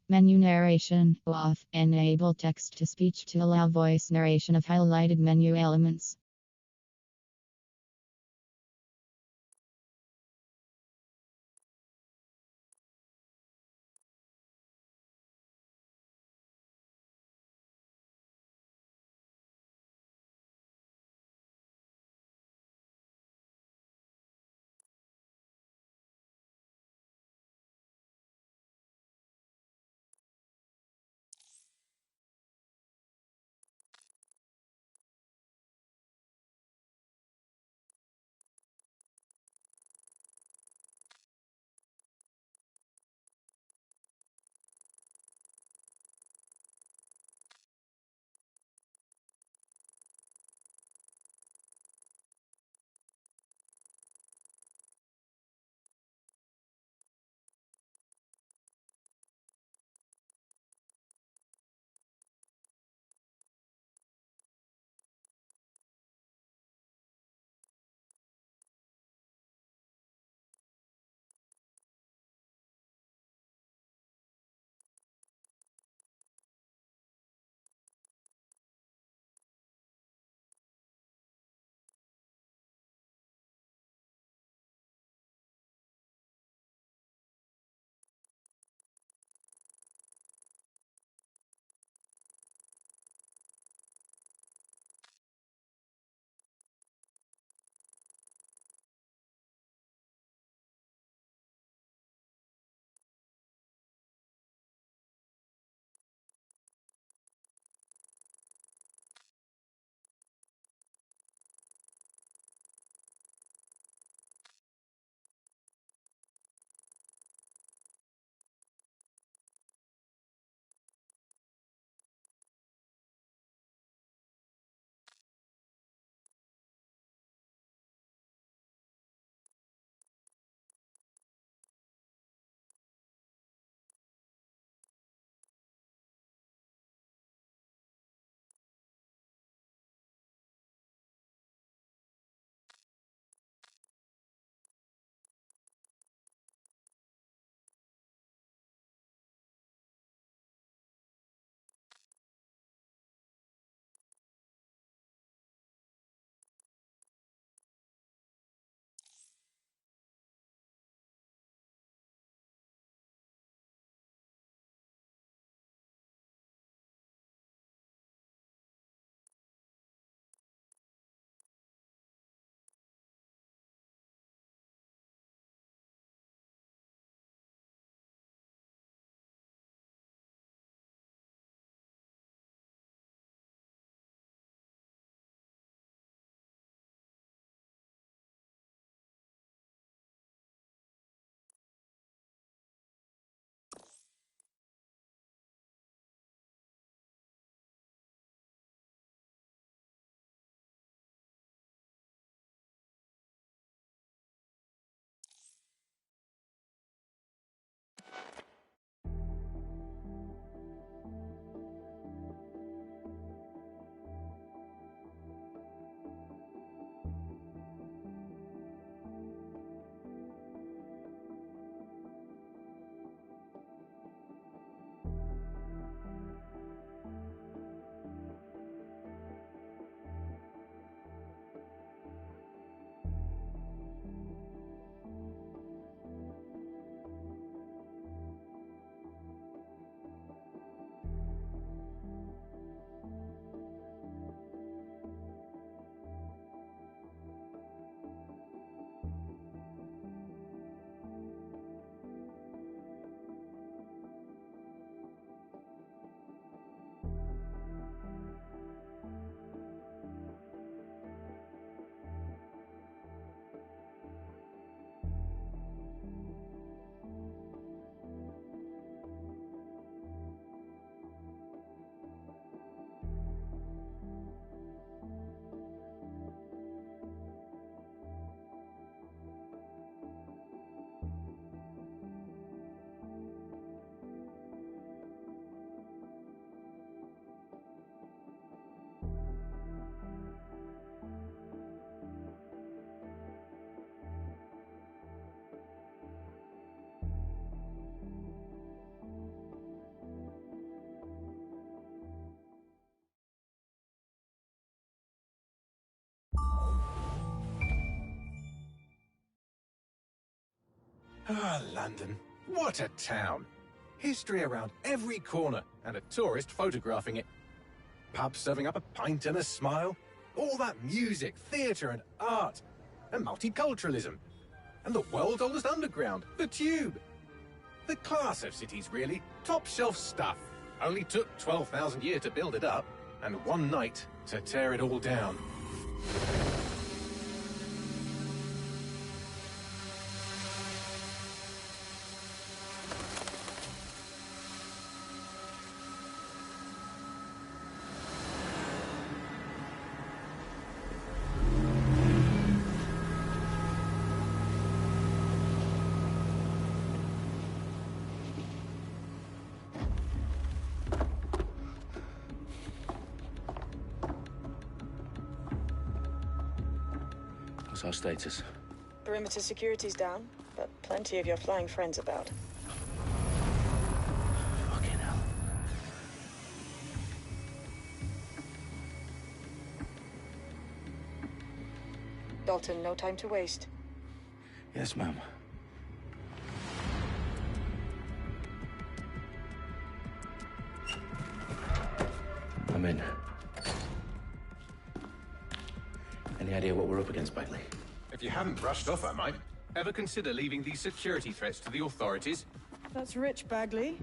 Menu narration off. Enable text to speech to allow voice narration of highlighted menu elements. Ah, London. What a town. History around every corner and a tourist photographing it. Pubs serving up a pint and a smile. All that music, theatre and art. And multiculturalism. And the world's oldest underground, the Tube. The class of cities, really. Top shelf stuff. Only took 12,000 years to build it up, and one night to tear it all down. What's our status? Perimeter security's down, but plenty of your flying friends about. Fucking hell. Dalton, no time to waste. Yes, ma'am. I'm in. Any idea what we're up against, Bagley? If you haven't brushed off, I might. Ever consider leaving these security threats to the authorities? That's rich, Bagley.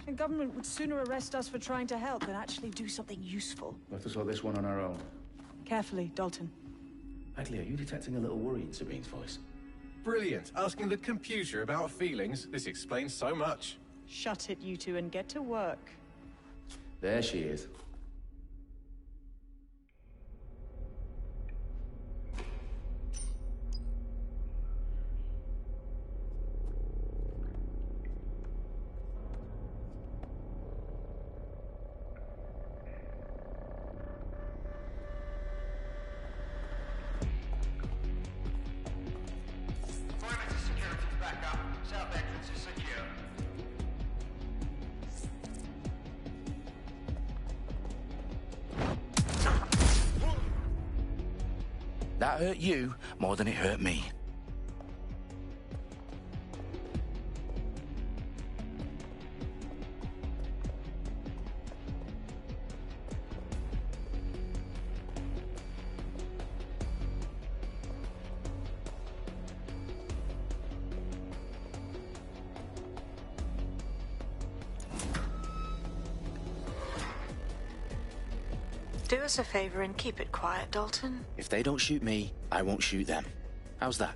The government would sooner arrest us for trying to help than actually do something useful. We'll have to sort this one on our own. Carefully, Dalton. Bagley, are you detecting a little worry in Sabine's voice? Brilliant. Asking the computer about feelings. This explains so much. Shut it, you two, and get to work. There she is. That hurt you more than it hurt me. Do us a favor and keep it quiet, Dalton. If they don't shoot me, I won't shoot them. How's that?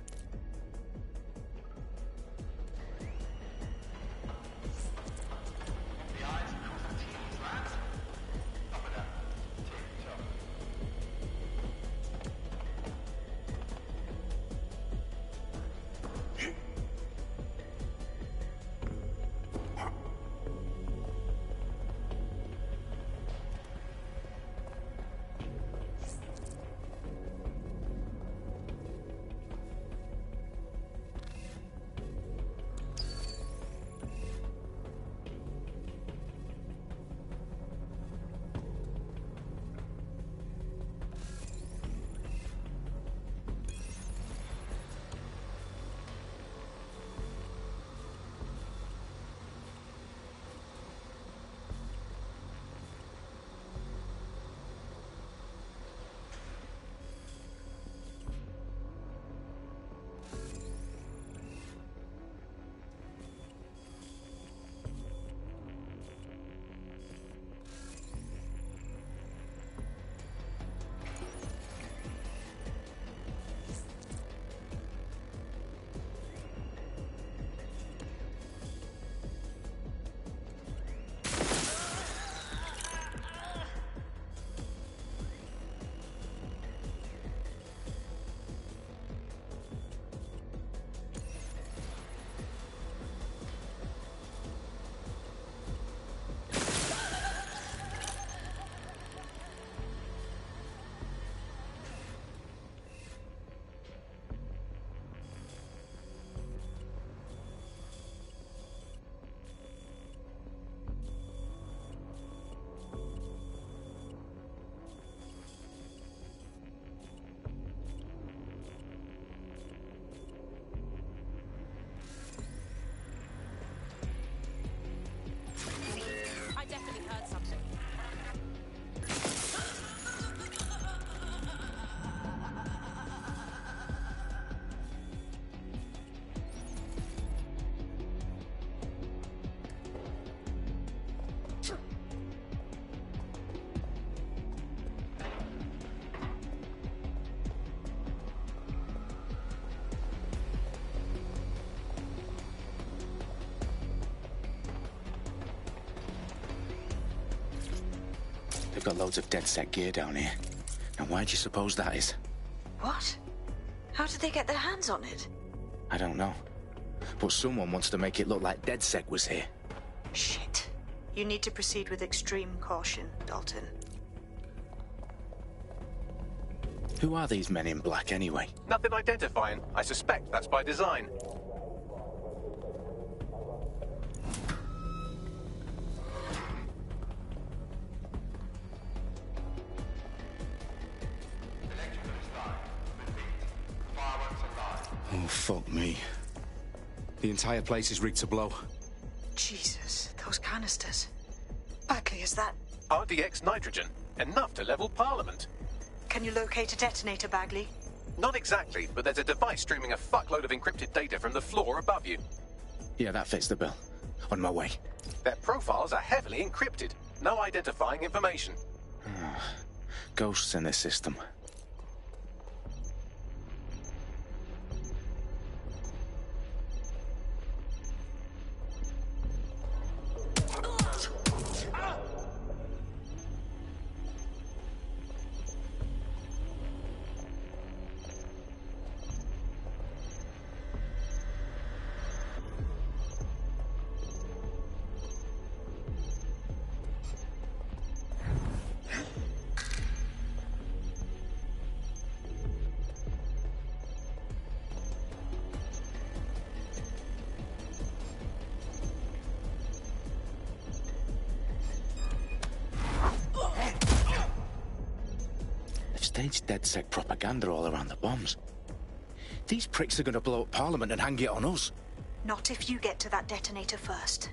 got loads of DedSec gear down here. Now, why do you suppose that is? What? How did they get their hands on it? I don't know. But someone wants to make it look like DedSec was here. Shit. You need to proceed with extreme caution, Dalton. Who are these men in black, anyway? Nothing identifying. I suspect that's by design. Oh, fuck me. The entire place is rigged to blow. Jesus, those canisters. Bagley, is that... RDX nitrogen. Enough to level Parliament. Can you locate a detonator, Bagley? Not exactly, but there's a device streaming a fuckload of encrypted data from the floor above you. Yeah, that fits the bill. On my way. Their profiles are heavily encrypted. No identifying information. Ghosts in this system. Staged DedSec propaganda all around the bombs. These pricks are going to blow up Parliament and hang it on us. Not if you get to that detonator first.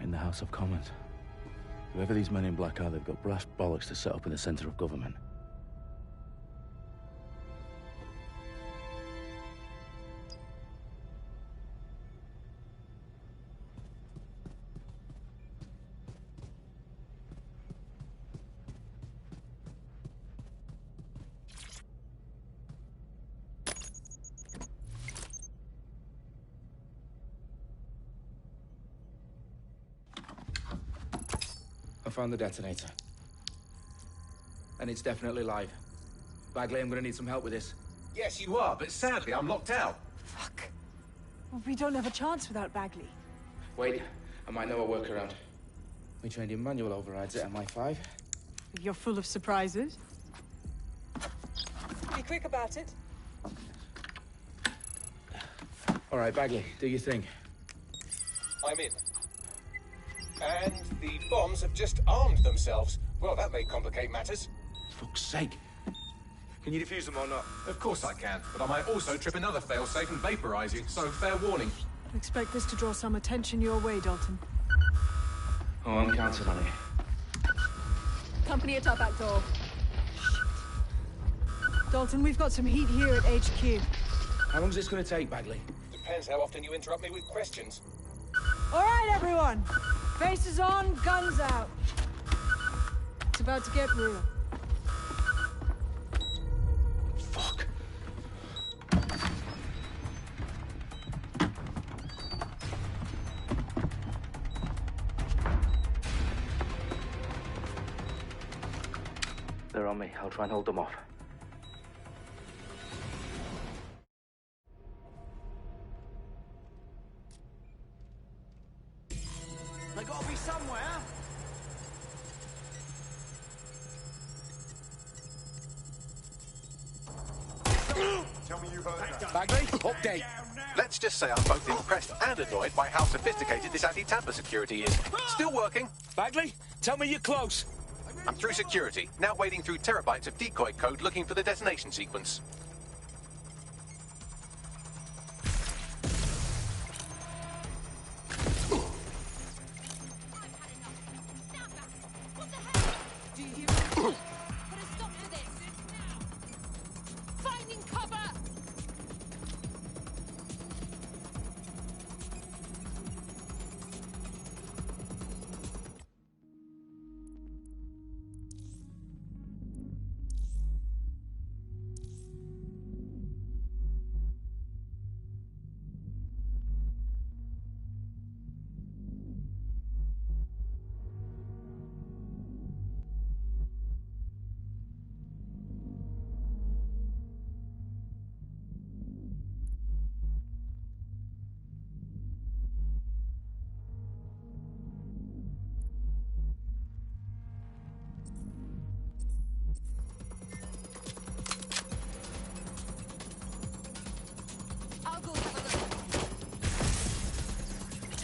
The House of Commons. Whoever these men in black are, they've got brass bollocks to set up in the centre of government. I found the detonator. And it's definitely live. Bagley, I'm gonna need some help with this. Yes, you are, but sadly I'm locked out. Fuck. Well, we don't have a chance without Bagley. Wait, I might know a workaround. We trained in manual overrides at MI5. You're full of surprises. Be quick about it. All right, Bagley, do your thing. I'm in. And the bombs have just armed themselves. Well, that may complicate matters. For fuck's sake. Can you defuse them or not? Of course I can, but I might also trip another failsafe and vaporize you, so fair warning. Expect this to draw some attention your way, Dalton. Oh, I'm counting on it. Company at our back door. Dalton, we've got some heat here at HQ. How long's this gonna take, Bagley? Depends how often you interrupt me with questions. All right, everyone. Faces on, guns out. It's about to get real. Fuck. They're on me. I'll try and hold them off. They gotta be somewhere. Tell me you heard that. Bagley, update. Let's just say I'm both impressed and annoyed by how sophisticated this anti-tamper security is. Still working. Bagley, tell me you're close. I'm through security, now wading through terabytes of decoy code looking for the detonation sequence.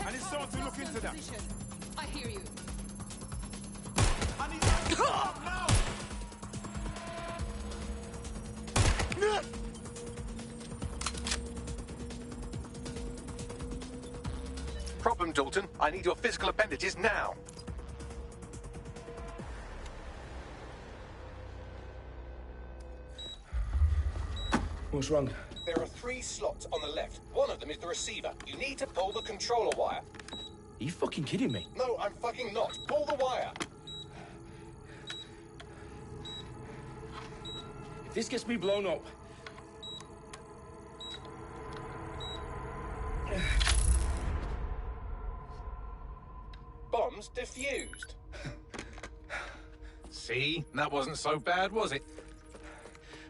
I need someone to look into that. I hear you. I need help now! Problem, Dalton. I need your physical appendages now. What's wrong? There are 3 slots on the left. One of them is the receiver. You need to pull the controller wire. Are you fucking kidding me? No, I'm fucking not. Pull the wire. If this gets me blown up... Bombs defused. See? That wasn't so bad, was it?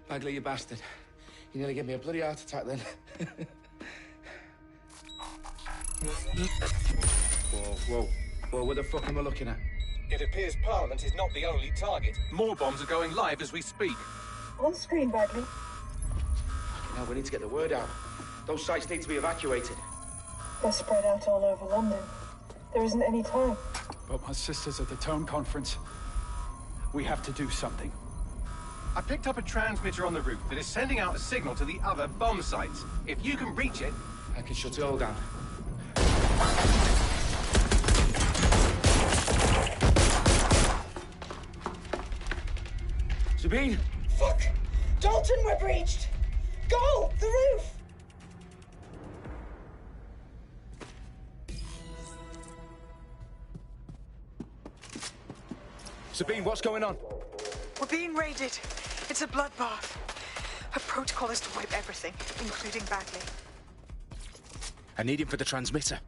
Bagley, you bastard. You nearly gave me a bloody heart attack then. Whoa, what the fuck am I looking at? It appears Parliament is not the only target. More bombs are going live as we speak. On screen, Bagley. Now we need to get the word out. Those sites need to be evacuated. They're spread out all over London. There isn't any time. But my sister's at the town conference. We have to do something. I picked up a transmitter on the roof that is sending out a signal to the other bomb sites. If you can reach it... I can shut it all down. Sabine! Fuck! Dalton, we're breached! Go! The roof! Sabine, what's going on? We're being raided. It's a bloodbath. Her protocol is to wipe everything, including Bagley. I need him for the transmitter.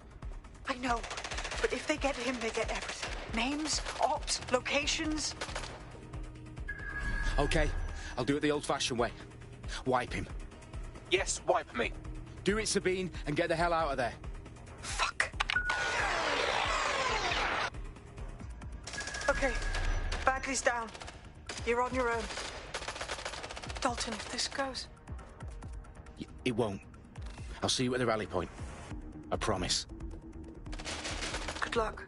I know, but if they get him, they get everything. Names, ops, locations. Okay, I'll do it the old-fashioned way. Wipe him. Yes, wipe me. Do it, Sabine, and get the hell out of there. Fuck. Okay, Bagley's down. You're on your own. Dalton, if this goes... It won't. I'll see you at the rally point. I promise. Good luck.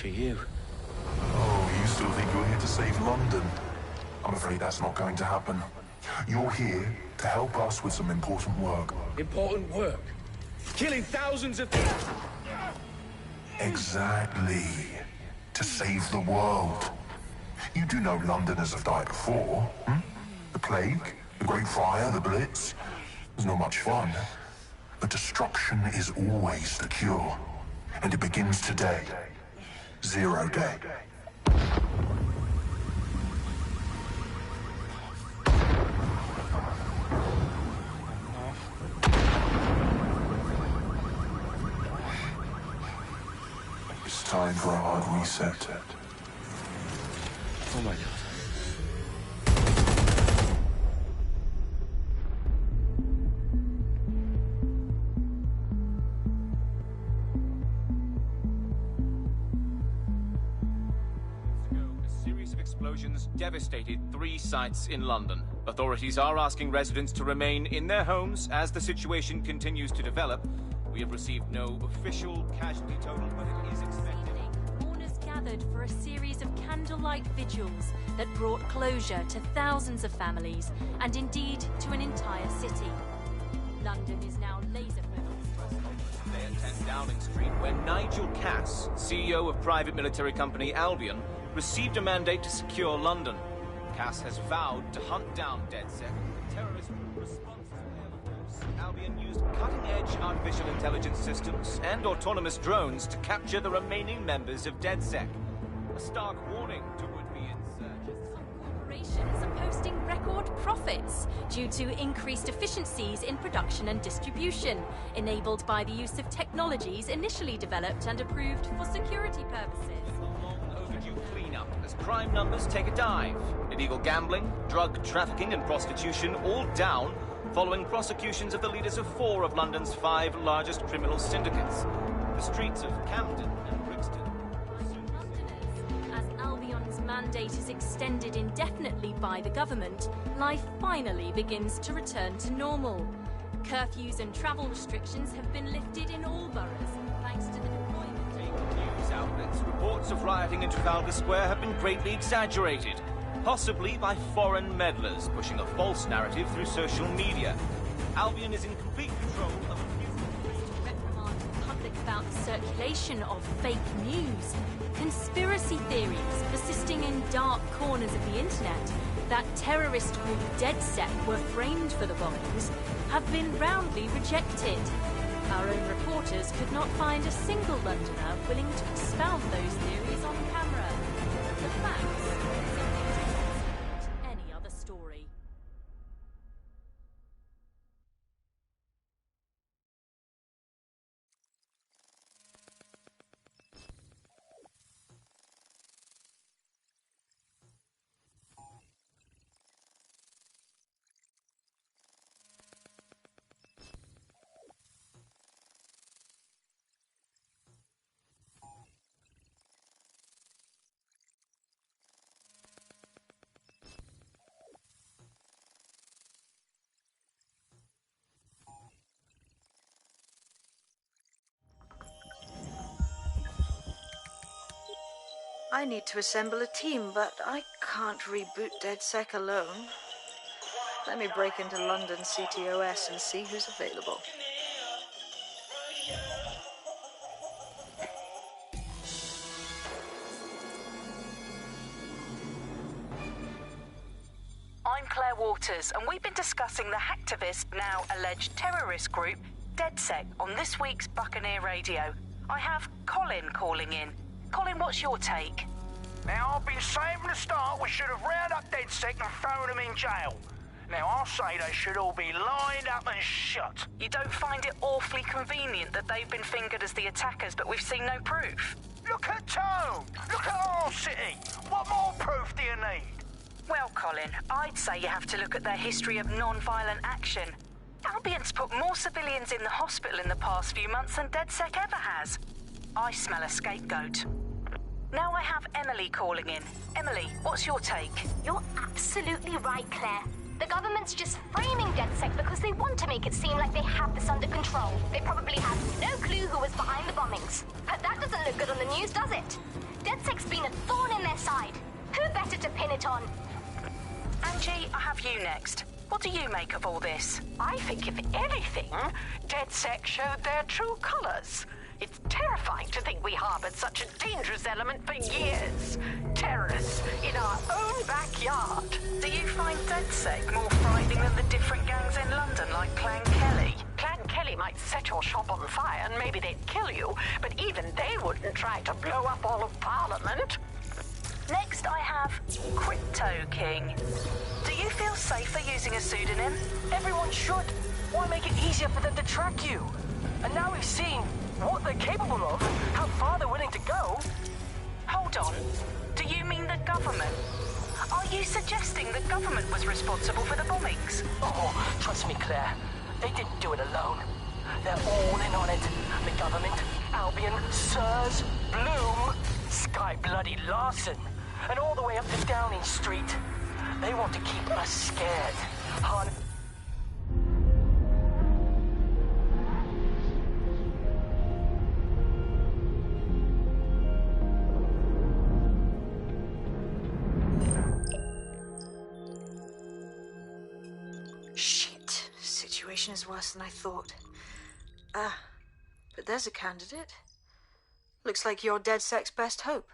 Look at you. Oh, you still think you're here to save London? I'm afraid that's not going to happen. You're here to help us with some important work. Important work? Killing thousands of people? Exactly. To save the world. You do know Londoners have died before, hmm? The plague, the Great Fire, the Blitz. It's not much fun. But destruction is always the cure. And it begins today. Zero Day. It's time for a hard reset. Oh my God. Explosions devastated 3 sites in London. Authorities are asking residents to remain in their homes as the situation continues to develop. We have received no official casualty total, but it is expected. Mourners gathered for a series of candlelight vigils that brought closure to thousands of families and indeed to an entire city. London is now laser-focused. They at 10 Downing Street, where Nigel Cass, CEO of private military company Albion, received a mandate to secure London. Cass has vowed to hunt down DedSec, terrorist response to Air Force. Albion used cutting-edge artificial intelligence systems and autonomous drones to capture the remaining members of DedSec. A stark warning to would-be insurgents. Corporations are posting record profits due to increased efficiencies in production and distribution, enabled by the use of technologies initially developed and approved for security purposes. Cleanup as crime numbers take a dive. Illegal gambling, drug trafficking and prostitution all down following prosecutions of the leaders of 4 of London's 5 largest criminal syndicates. The streets of Camden and Brixton. As Albion's mandate is extended indefinitely by the government, life finally begins to return to normal. Curfews and travel restrictions have been lifted in all boroughs thanks to the deployment. News outlets, reports of rioting in Trafalgar Square have been greatly exaggerated, possibly by foreign meddlers pushing a false narrative through social media. Albion is in complete control of a few... reprimand the public about the circulation of fake news, conspiracy theories persisting in dark corners of the internet that terrorist group DedSec were framed for the bombings have been roundly rejected. Our own reporters could not find a single Londoner willing to expound those theories on camera. The facts simply don't support any other story. I need to assemble a team, but I can't reboot DedSec alone. Let me break into London CTOS and see who's available. I'm Claire Waters, and we've been discussing the hacktivist, now alleged terrorist group, DedSec, on this week's Buccaneer Radio. I have Colin calling in. Colin, what's your take? Now, I've been saying from the start we should have rounded up DedSec and thrown them in jail. Now, I'll say they should all be lined up and shot. You don't find it awfully convenient that they've been fingered as the attackers, but we've seen no proof? Look at Tone! Look at our city! What more proof do you need? Well, Colin, I'd say you have to look at their history of non-violent action. Albion's put more civilians in the hospital in the past few months than DedSec ever has. I smell a scapegoat. Now I have Emily calling in. Emily, what's your take? You're absolutely right, Claire. The government's just framing DedSec because they want to make it seem like they have this under control. They probably have no clue who was behind the bombings. But that doesn't look good on the news, does it? DedSec's been a thorn in their side. Who better to pin it on? Angie, I have you next. What do you make of all this? I think, if anything, DedSec showed their true colors. It's terrifying to think we harbored such a dangerous element for years. Terrorists in our own backyard. Do you find DedSec more frightening than the different gangs in London, like Clan Kelly? Clan Kelly might set your shop on fire and maybe they'd kill you, but even they wouldn't try to blow up all of Parliament. Next, I have Crypto King. Do you feel safer using a pseudonym? Everyone should. Why make it easier for them to track you? And now we've seen what they're capable of, how far they're willing to go. Hold on. Do you mean the government? Are you suggesting the government was responsible for the bombings? Oh, trust me, Claire. They didn't do it alone. They're all in on it. The government, Albion, Sirs, Bloom, Sky Bloody Larson, and all the way up to Downing Street. They want to keep us scared. Han. Shit. Situation is worse than I thought. But there's a candidate. Looks like you're DedSec's best hope.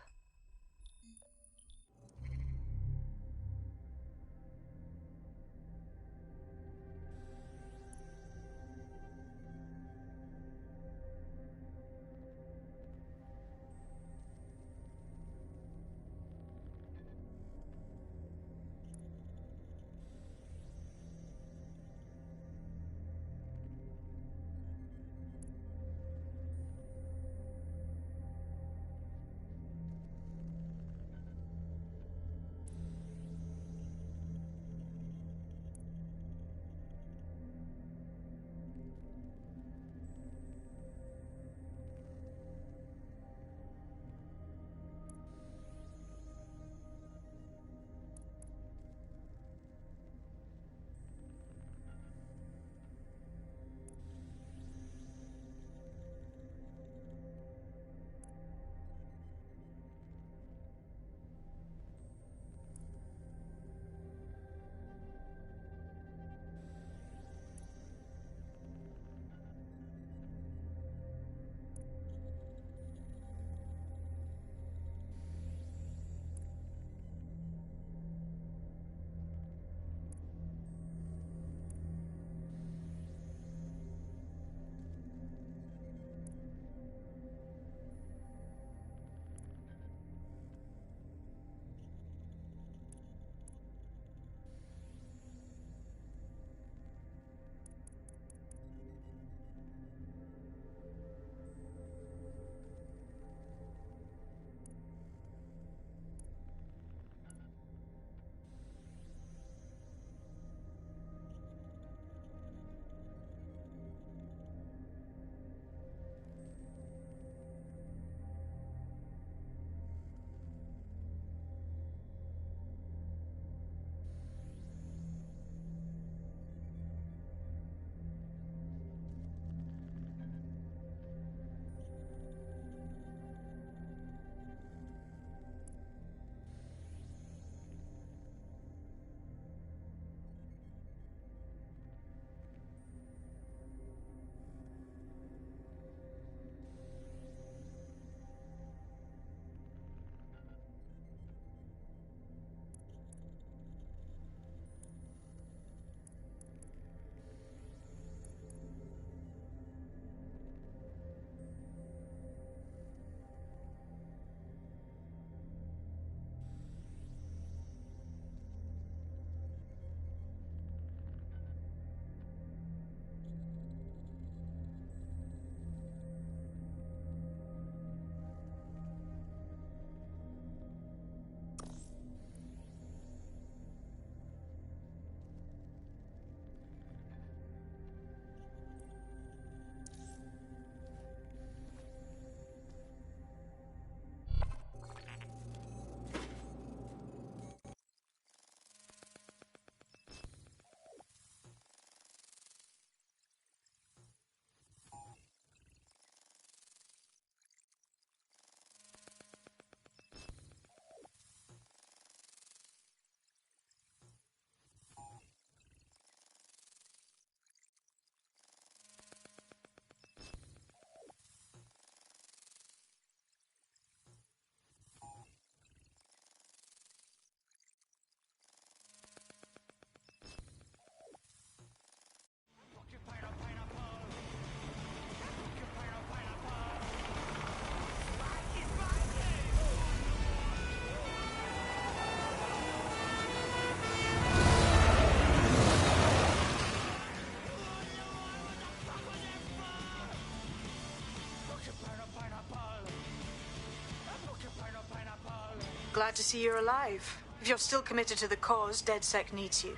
glad to see you're alive. If you're still committed to the cause, DedSec needs you.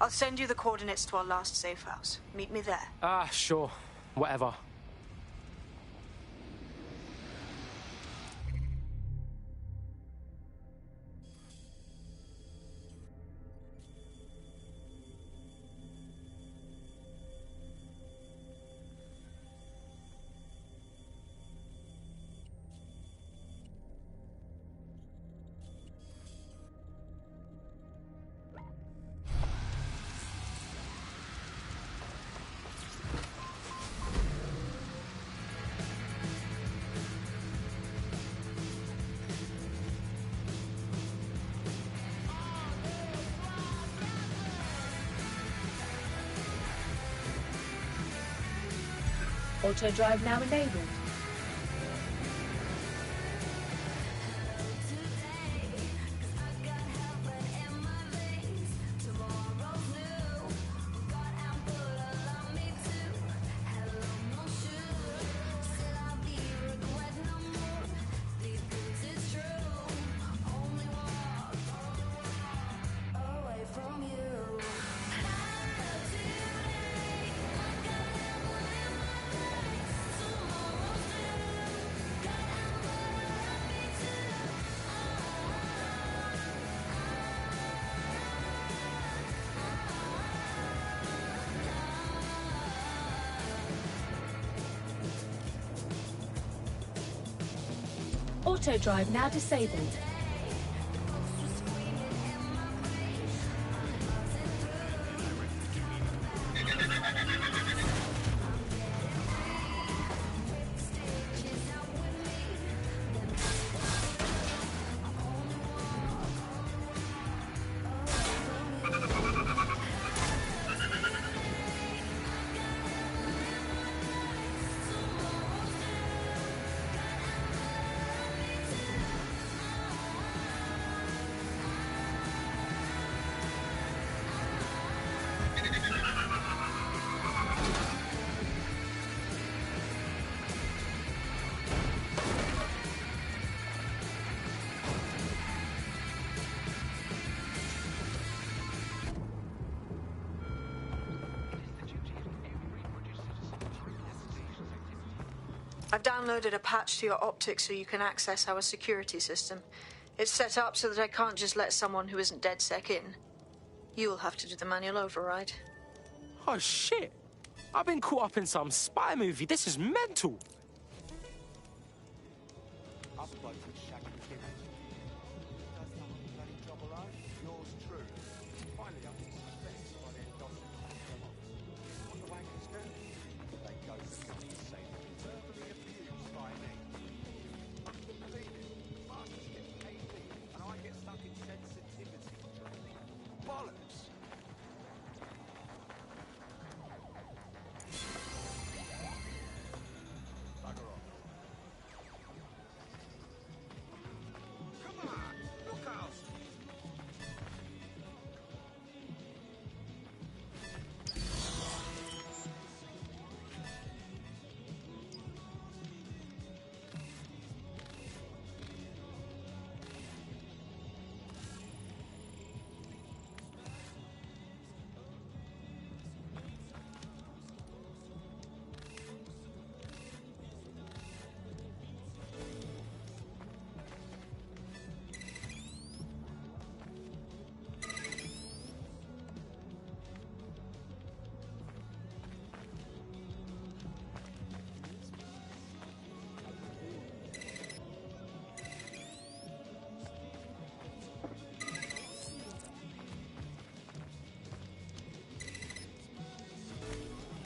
I'll send you the coordinates to our last safe house. Meet me there. Ah, sure. Whatever. Auto drive now enabled. Auto drive now disabled. I've downloaded a patch to your optics so you can access our security system. It's set up so that I can't just let someone who isn't DedSec in. You'll have to do the manual override. Oh, shit. I've been caught up in some spy movie. This is mental.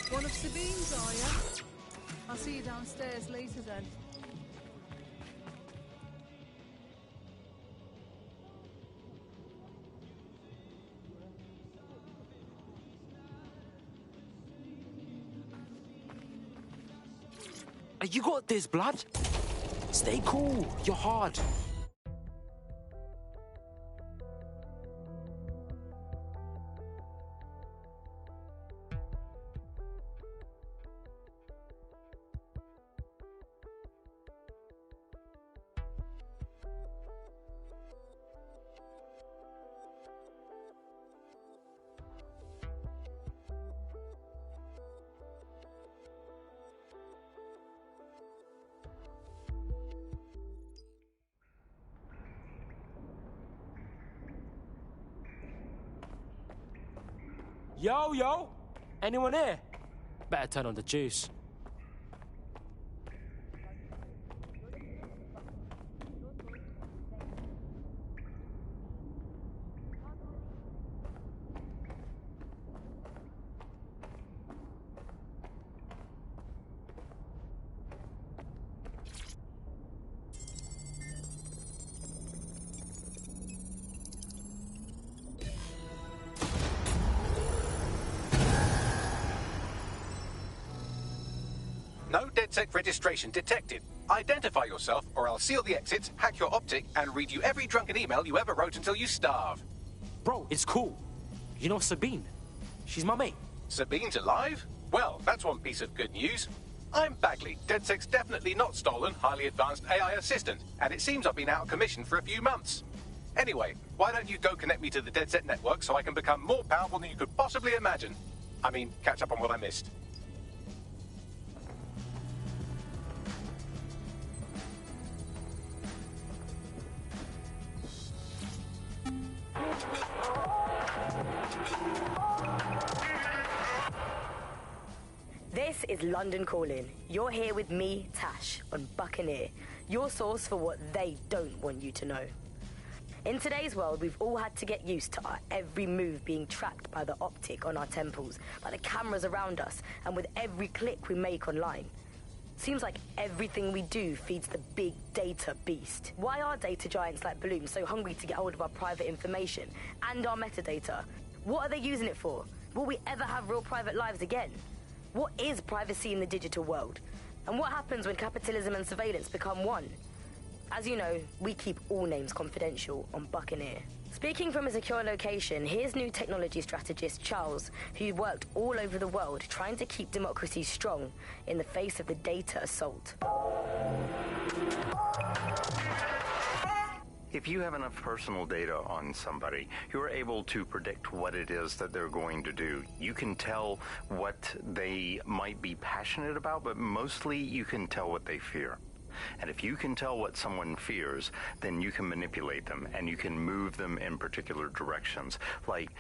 One of Sabine's, are you? I'll see you downstairs later then. You got this, blood. Stay cool. You're hard. Yo! Anyone here? Better turn on the juice. No DedSec registration detected. Identify yourself, or I'll seal the exits, hack your optic, and read you every drunken email you ever wrote until you starve. Bro, it's cool. You know Sabine? She's my mate. Sabine's alive? Well, that's one piece of good news. I'm Bagley, DedSec's definitely not stolen, highly advanced AI assistant, and it seems I've been out of commission for a few months. Anyway, why don't you go connect me to the DedSec network so I can become more powerful than you could possibly imagine? I mean, catch up on what I missed. This is London Calling. You're here with me, Tash, on Buccaneer, your source for what they don't want you to know. In today's world, we've all had to get used to our every move being tracked by the optic on our temples, by the cameras around us, and with every click we make online. Seems like everything we do feeds the big data beast. Why are data giants like Bloom so hungry to get hold of our private information and our metadata? What are they using it for? Will we ever have real private lives again? What is privacy in the digital world? And what happens when capitalism and surveillance become one? As you know, we keep all names confidential on Buccaneer. Speaking from a secure location, here's new technology strategist Charles, who worked all over the world trying to keep democracy strong in the face of the data assault. If you have enough personal data on somebody, you're able to predict what it is that they're going to do. You can tell what they might be passionate about, but mostly you can tell what they fear. And if you can tell what someone fears, then you can manipulate them and you can move them in particular directions. Like,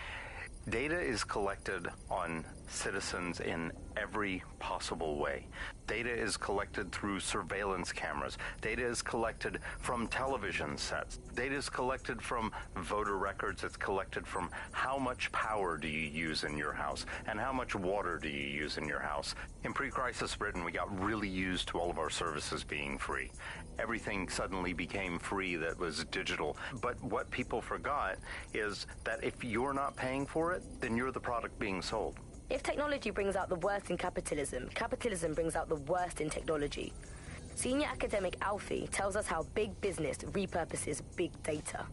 data is collected on citizens in every possible way. Data is collected through surveillance cameras. Data is collected from television sets. Data is collected from voter records. It's collected from how much power do you use in your house and how much water do you use in your house. In pre-crisis Britain, we got really used to all of our services being free. Everything suddenly became free that was digital. But what people forgot is that if you're not paying for it, then you're the product being sold. If technology brings out the worst in capitalism, capitalism brings out the worst in technology. Senior academic Alfie tells us how big business repurposes big data.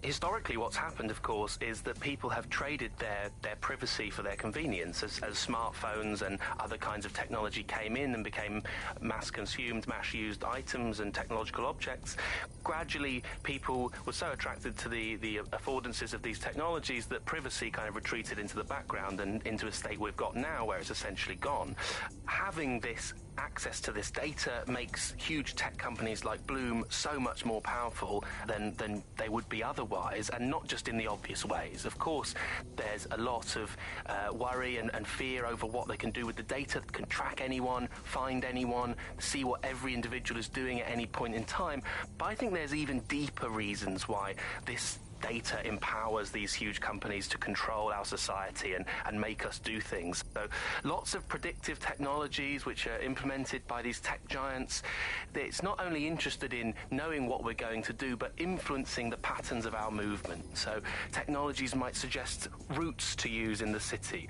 Historically, what's happened, of course, is that people have traded their privacy for their convenience as smartphones and other kinds of technology came in and became mass-consumed, mass-used items and technological objects. Gradually, people were so attracted to the affordances of these technologies that privacy kind of retreated into the background and into a state we've got now where it's essentially gone. Having this access to this data makes huge tech companies like Bloom so much more powerful than they would be otherwise, and not just in the obvious ways. Of course, there's a lot of worry and fear over what they can do with the data, can track anyone, find anyone, see what every individual is doing at any point in time. But I think there's even deeper reasons why this data empowers these huge companies to control our society and make us do things. So lots of predictive technologies which are implemented by these tech giants. It's not only interested in knowing what we're going to do, but influencing the patterns of our movement. So technologies might suggest routes to use in the city,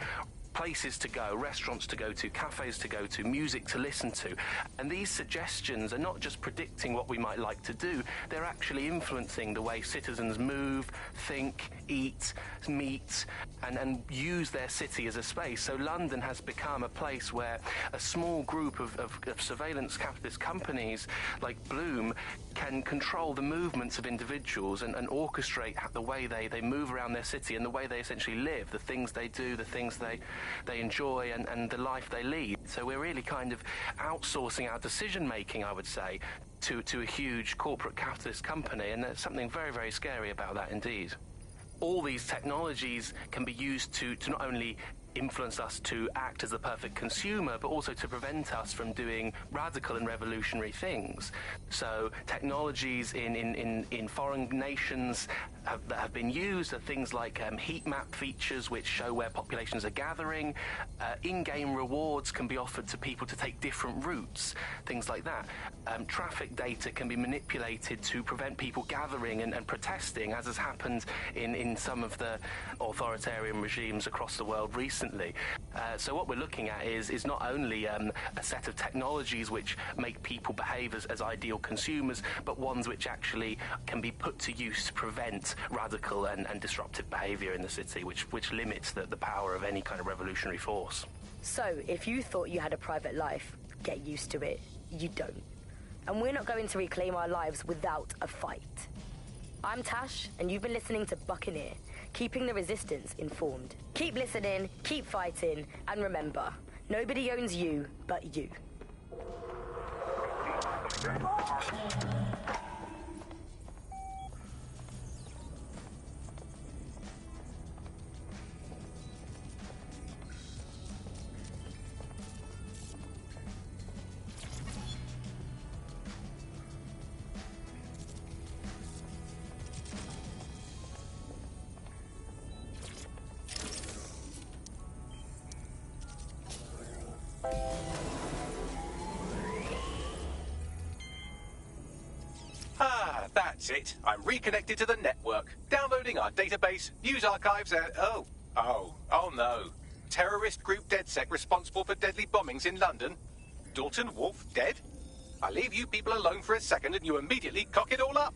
places to go, restaurants to go to, cafes to go to, music to listen to. And these suggestions are not just predicting what we might like to do, they're actually influencing the way citizens move, think, eat, meet, and use their city as a space. So London has become a place where a small group of surveillance capitalist companies like Bloom can control the movements of individuals and orchestrate the way they move around their city and the way they essentially live, the things they do, the things they they enjoy and the life they lead. So we're really kind of outsourcing our decision-making, I would say, to a huge corporate capitalist company, and there's something very, very scary about that indeed. All these technologies can be used to not only influence us to act as the perfect consumer, but also to prevent us from doing radical and revolutionary things. So technologies in foreign nations that have been used are things like heat map features which show where populations are gathering. In-game rewards can be offered to people to take different routes, things like that. Traffic data can be manipulated to prevent people gathering and protesting, as has happened in some of the authoritarian regimes across the world recently. So what we're looking at is not only a set of technologies which make people behave as ideal consumers, but ones which actually can be put to use to prevent radical and disruptive behavior in the city, which limits the power of any kind of revolutionary force. So, if you thought you had a private life, get used to it. You don't. And we're not going to reclaim our lives without a fight. I'm Tash, and you've been listening to Buccaneer, keeping the resistance informed. Keep listening, keep fighting, and remember, nobody owns you but you. That's it. I'm reconnected to the network, downloading our database, news archives, and... Oh no. Terrorist group DedSec responsible for deadly bombings in London? Dalton Wolf dead? I leave you people alone for a second and you immediately cock it all up.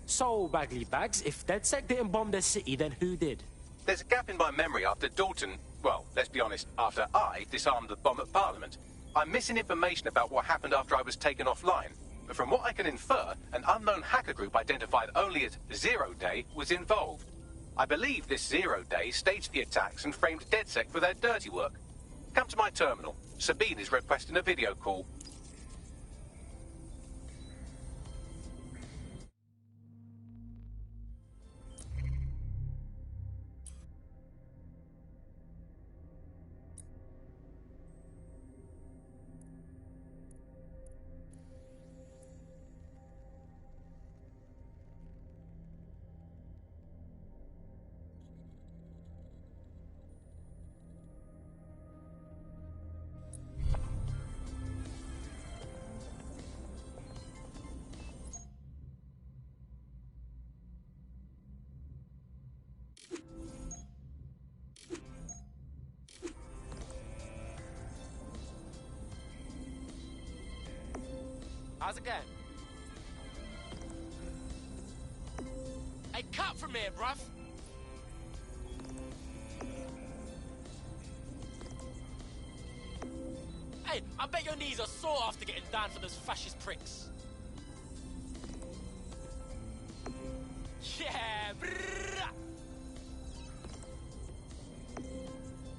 So, Bagley Bags, if DedSec didn't bomb the city, then who did? There's a gap in my memory after Dalton... Well, let's be honest, after I disarmed the bomb at Parliament. I'm missing information about what happened after I was taken offline. But from what I can infer, an unknown hacker group identified only as Zero Day was involved. I believe this Zero Day staged the attacks and framed DedSec for their dirty work. Come to my terminal. Sabine is requesting a video call. How's it going? Hey, cut from here, bruv! Hey, I bet your knees are sore after getting down for those fascist pricks. Yeah, brrrr.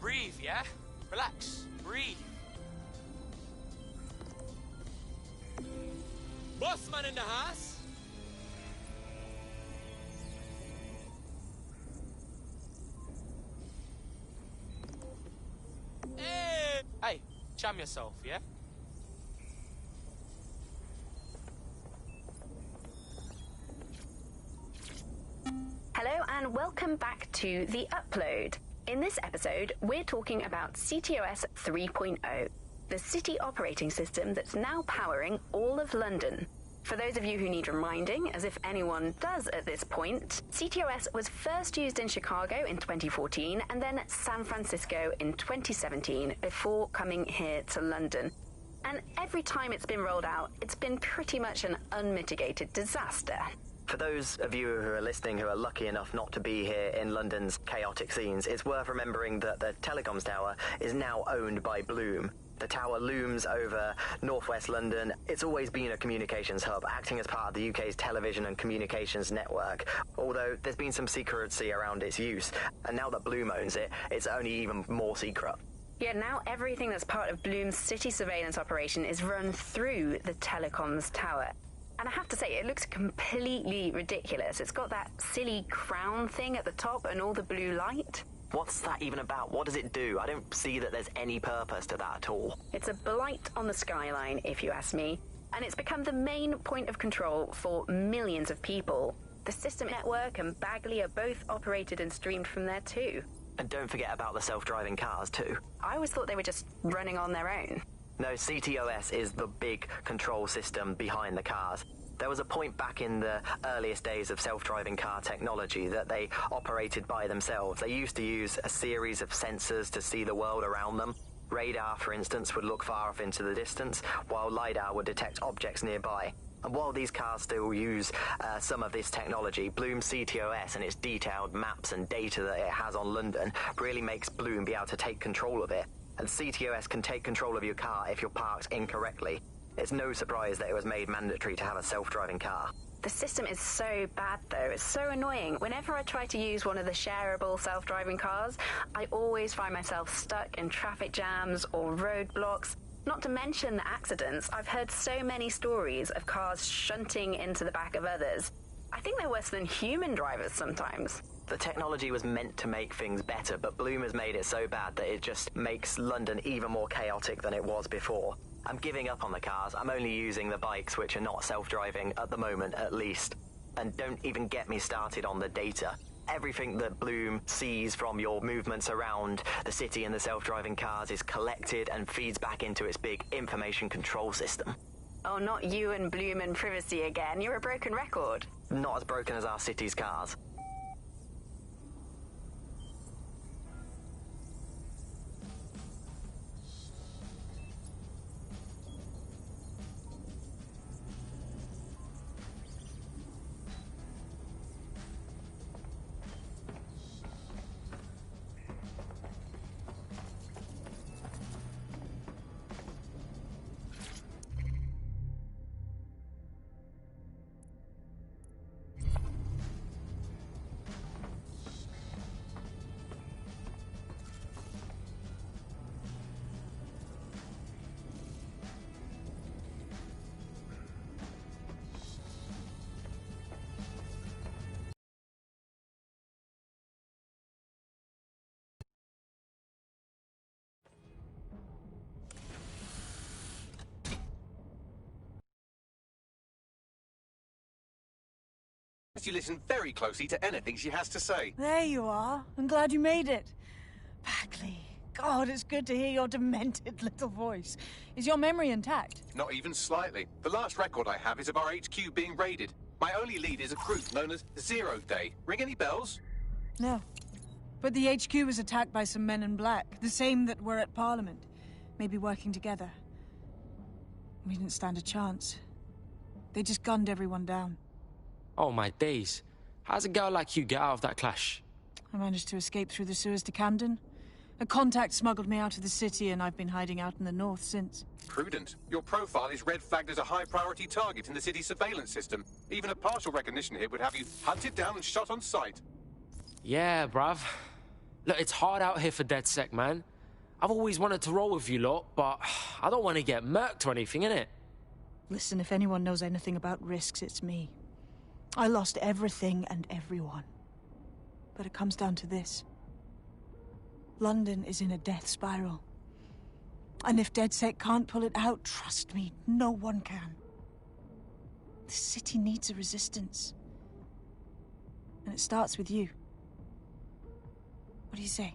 Breathe, yeah? Relax, breathe. Boss man in the house? Hey, jam yourself, yeah? Hello and welcome back to The Upload. In this episode, we're talking about CTOS 3.0. The city operating system that's now powering all of London. For those of you who need reminding, as if anyone does at this point, CTOS was first used in Chicago in 2014 and then San Francisco in 2017 before coming here to London. And every time it's been rolled out, it's been pretty much an unmitigated disaster. For those of you who are listening who are lucky enough not to be here in London's chaotic scenes, it's worth remembering that the telecoms tower is now owned by Bloom. The tower looms over northwest London. It's always been a communications hub, acting as part of the UK's television and communications network, although there's been some secrecy around its use, and now that Bloom owns it, it's only even more secret. Yeah, now everything that's part of Bloom's city surveillance operation is run through the telecoms tower. And I have to say, it looks completely ridiculous. It's got that silly crown thing at the top and all the blue light. What's that even about? What does it do? I don't see that there's any purpose to that at all. It's a blight on the skyline, if you ask me. And it's become the main point of control for millions of people. The System Network and Bagley are both operated and streamed from there too. And don't forget about the self-driving cars too. I always thought they were just running on their own. No, CTOS is the big control system behind the cars. There was a point back in the earliest days of self-driving car technology that they operated by themselves. They used to use a series of sensors to see the world around them. Radar, for instance, would look far off into the distance, while LiDAR would detect objects nearby. And while these cars still use some of this technology, Bloom CTOS and its detailed maps and data that it has on London really makes Bloom be able to take control of it. And CTOS can take control of your car if you're parked incorrectly. It's no surprise that it was made mandatory to have a self-driving car. The system is so bad, though. It's so annoying. Whenever I try to use one of the shareable self-driving cars, I always find myself stuck in traffic jams or roadblocks. Not to mention the accidents. I've heard so many stories of cars shunting into the back of others. I think they're worse than human drivers sometimes. The technology was meant to make things better, but Bloom has made it so bad that it just makes London even more chaotic than it was before. I'm giving up on the cars. I'm only using the bikes, which are not self-driving at the moment, at least. And don't even get me started on the data. Everything that Bloom sees from your movements around the city and the self-driving cars is collected and feeds back into its big information control system. Oh, not you and Bloom and privacy again. You're a broken record. Not as broken as our city's cars. You listen very closely to anything she has to say. There you are. I'm glad you made it. Bagley. God, it's good to hear your demented little voice. Is your memory intact? Not even slightly. The last record I have is of our HQ being raided. My only lead is a group known as Zero Day. Ring any bells? No. But the HQ was attacked by some men in black, the same that were at Parliament. Maybe working together. We didn't stand a chance. They just gunned everyone down. Oh my days. How's a girl like you get out of that clash? I managed to escape through the sewers to Camden. A contact smuggled me out of the city, and I've been hiding out in the north since. Prudent. Your profile is red flagged as a high-priority target in the city's surveillance system. Even a partial recognition hit would have you hunted down and shot on sight. Yeah, bruv. Look, it's hard out here for DedSec, man. I've always wanted to roll with you lot, but I don't want to get murked or anything, innit? Listen, if anyone knows anything about risks, it's me. I lost everything and everyone. But it comes down to this. London is in a death spiral. And if DedSec can't pull it out, trust me, no one can. The city needs a resistance. And it starts with you. What do you say?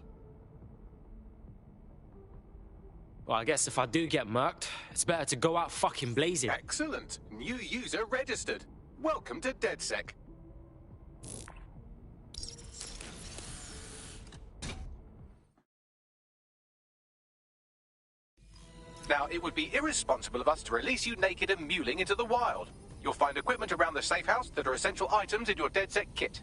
Well, I guess if I do get murked, it's better to go out fucking blazing. Excellent. New user registered. Welcome to DedSec. Now, it would be irresponsible of us to release you naked and mewling into the wild. You'll find equipment around the safe house that are essential items in your DedSec kit.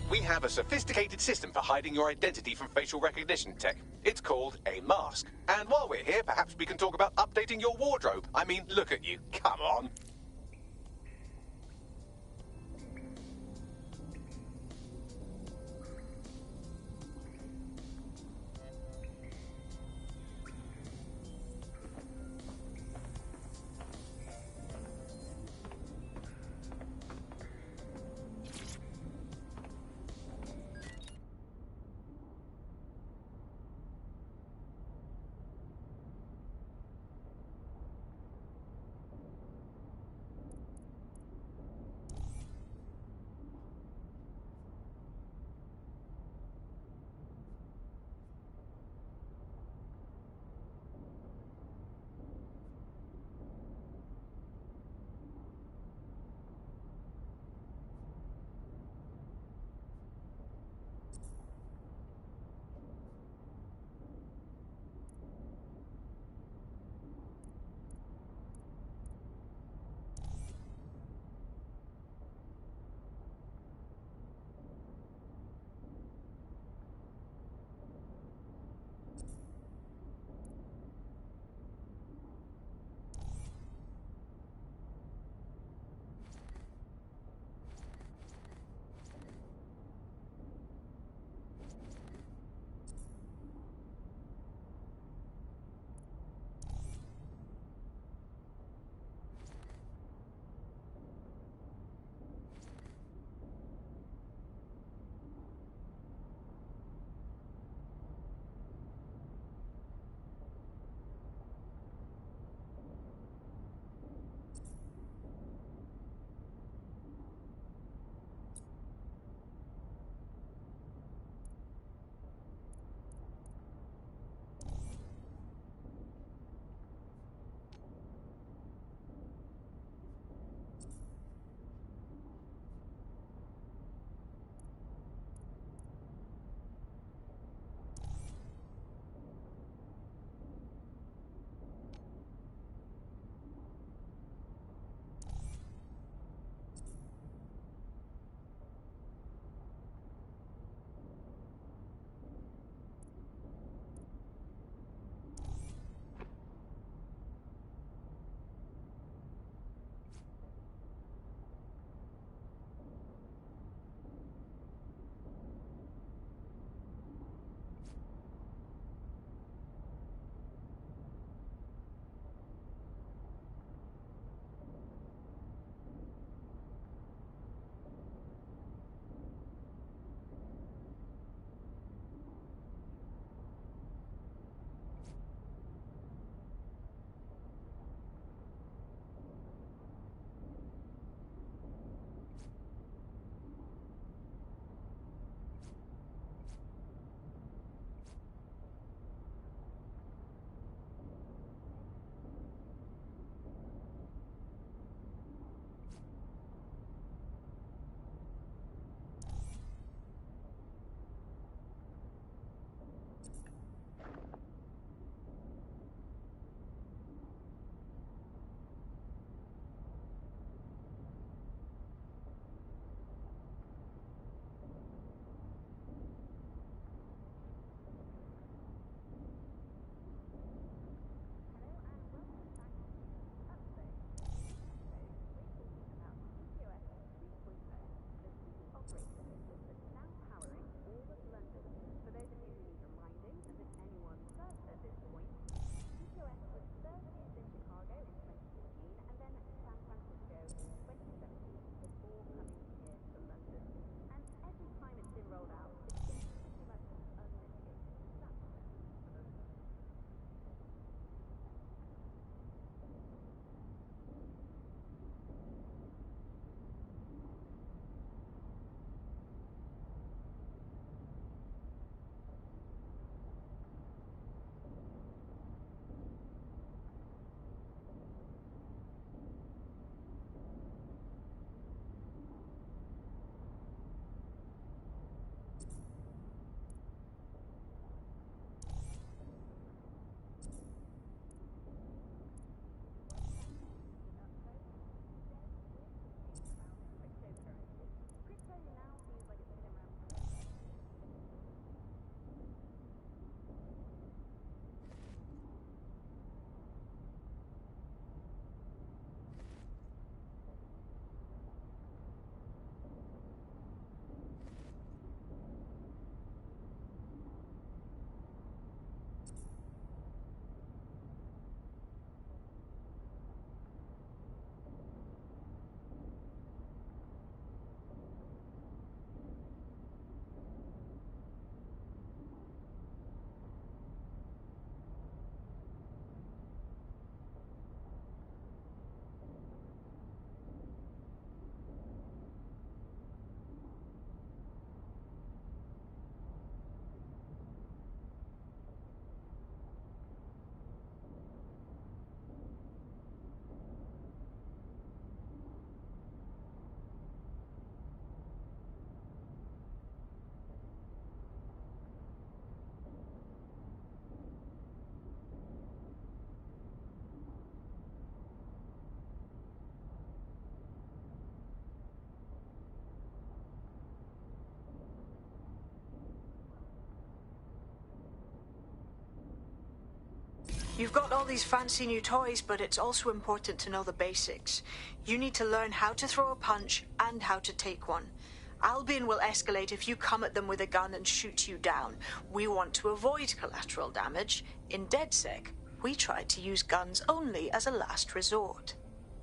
We have a sophisticated system for hiding your identity from facial recognition tech. It's called a mask. And while we're here, perhaps we can talk about updating your wardrobe. I mean, look at you. Come on. You've got all these fancy new toys, but it's also important to know the basics. You need to learn how to throw a punch and how to take one. Albion will escalate if you come at them with a gun and shoot you down. We want to avoid collateral damage. In DedSec, we try to use guns only as a last resort.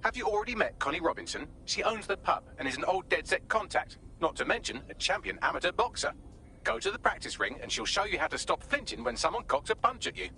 Have you already met Connie Robinson? She owns the pub and is an old DedSec contact, not to mention a champion amateur boxer. Go to the practice ring and she'll show you how to stop flinching when someone cocks a punch at you.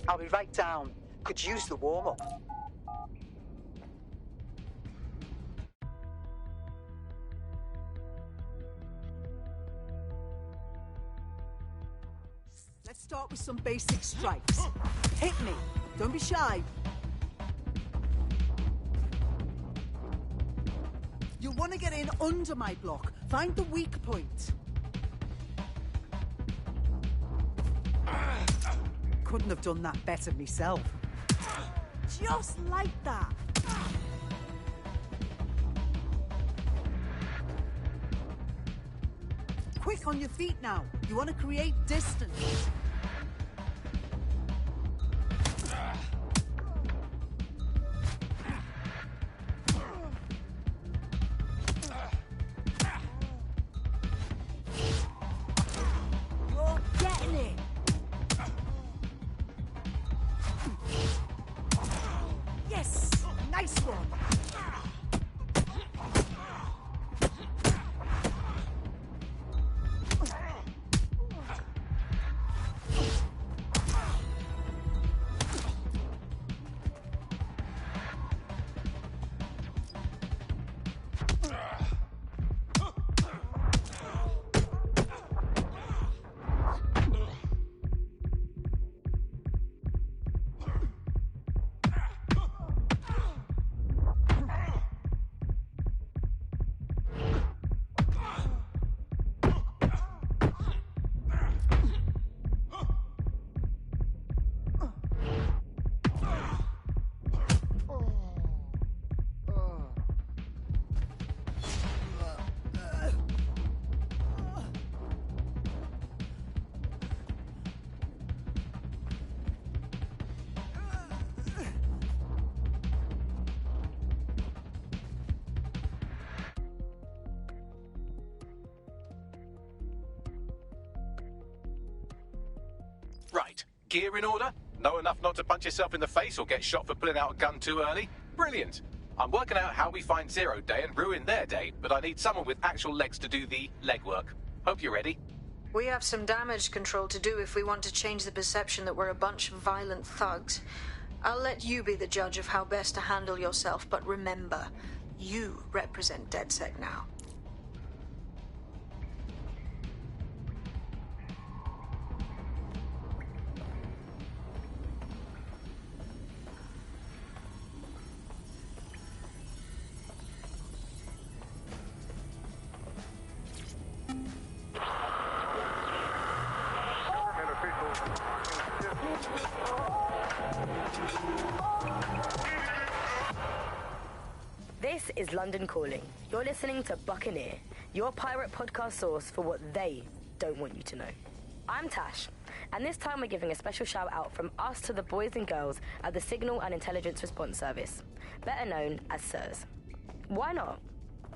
I'll be right down. Could use the warm-up. Let's start with some basic strikes. Hit me. Don't be shy. You'll want to get in under my block. Find the weak point. Couldn't have done that better myself. Just like that. Quick on your feet now. You want to create distance. You're getting it. Yes! Nice one! Right. Gear in order? Know enough not to punch yourself in the face or get shot for pulling out a gun too early? Brilliant. I'm working out how we find Zero Day and ruin their day, but I need someone with actual legs to do the legwork. Hope you're ready. We have some damage control to do if we want to change the perception that we're a bunch of violent thugs. I'll let you be the judge of how best to handle yourself, but remember, you represent DedSec now. This is London Calling. You're listening to Buccaneer, your pirate podcast source for what they don't want you to know. I'm Tash, and this time we're giving a special shout out from us to the boys and girls at the Signal and Intelligence Response Service, better known as SIRS. Why not?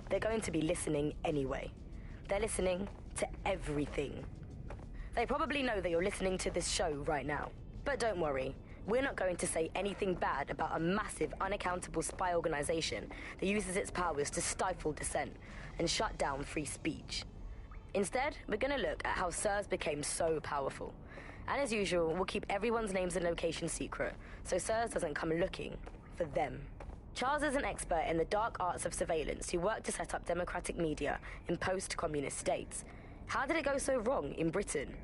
They're going to be listening anyway. They're listening to everything. They probably know that you're listening to this show right now. But don't worry, we're not going to say anything bad about a massive, unaccountable spy organization that uses its powers to stifle dissent and shut down free speech. Instead, we're going to look at how SIRS became so powerful. And as usual, we'll keep everyone's names and locations secret, so SIRS doesn't come looking for them. Charles is an expert in the dark arts of surveillance who worked to set up democratic media in post-communist states. How did it go so wrong in Britain?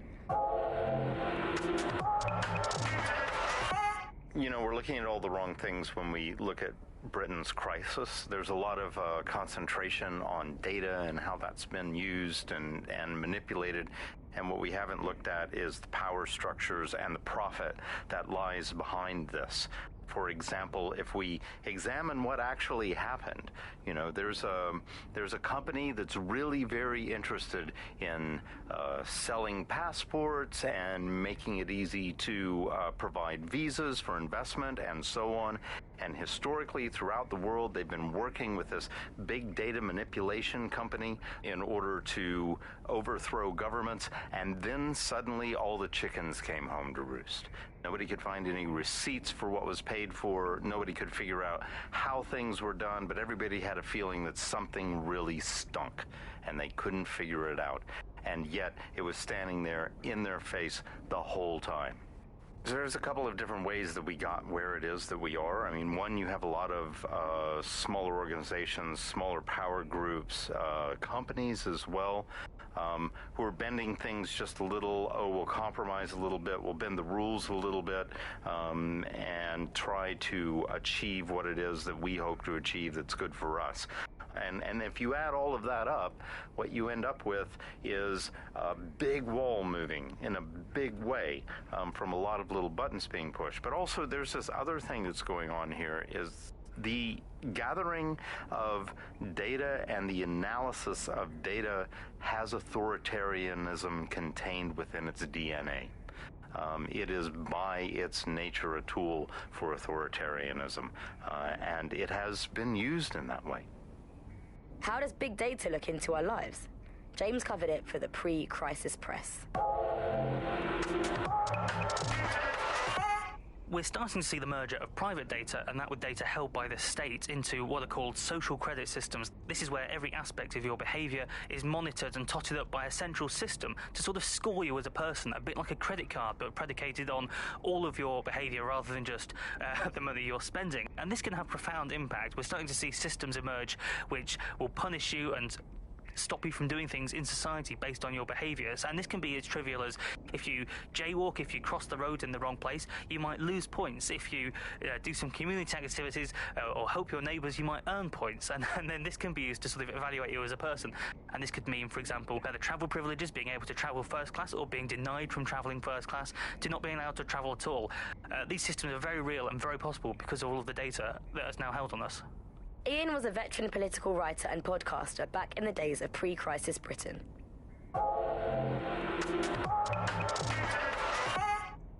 You know, we're looking at all the wrong things when we look at Britain's crisis. There's a lot of concentration on data and how that's been used and manipulated. And what we haven't looked at is the power structures and the profit that lies behind this. For example, if we examine what actually happened, you know, there's a company that's really very interested in selling passports and making it easy to provide visas for investment and so on. And historically, throughout the world, they've been working with this big data manipulation company in order to overthrow governments. And then suddenly all the chickens came home to roost. Nobody could find any receipts for what was paid for. Nobody could figure out how things were done, but everybody had a feeling that something really stunk, and they couldn't figure it out. And yet, it was standing there in their face the whole time. So there's a couple of different ways that we got where it is that we are. I mean, one, you have a lot of smaller organizations, smaller power groups, companies as well, who are bending things just a little. Oh, we'll compromise a little bit, we'll bend the rules a little bit, and try to achieve what it is that we hope to achieve that's good for us. And if you add all of that up, what you end up with is a big wall moving in a big way from a lot of little buttons being pushed. But also there's this other thing that's going on here is the gathering of data and the analysis of data has authoritarianism contained within its DNA. It is by its nature a tool for authoritarianism, and it has been used in that way. How does big data look into our lives? James covered it for the pre-crisis press. We're starting to see the merger of private data and that with data held by the state into what are called social credit systems. This is where every aspect of your behaviour is monitored and totted up by a central system to sort of score you as a person, a bit like a credit card, but predicated on all of your behaviour rather than just the money you're spending. And this can have profound impact. We're starting to see systems emerge which will punish you and stop you from doing things in society based on your behaviours. And this can be as trivial as if you jaywalk, if you cross the road in the wrong place, you might lose points. If you do some community activities or help your neighbours, you might earn points. And then this can be used to sort of evaluate you as a person. And this could mean, for example, the travel privileges, being able to travel first class, or being denied from travelling first class to not being allowed to travel at all. These systems are very real and very possible because of all of the data that is now held on us. Ian was a veteran political writer and podcaster back in the days of pre-crisis Britain.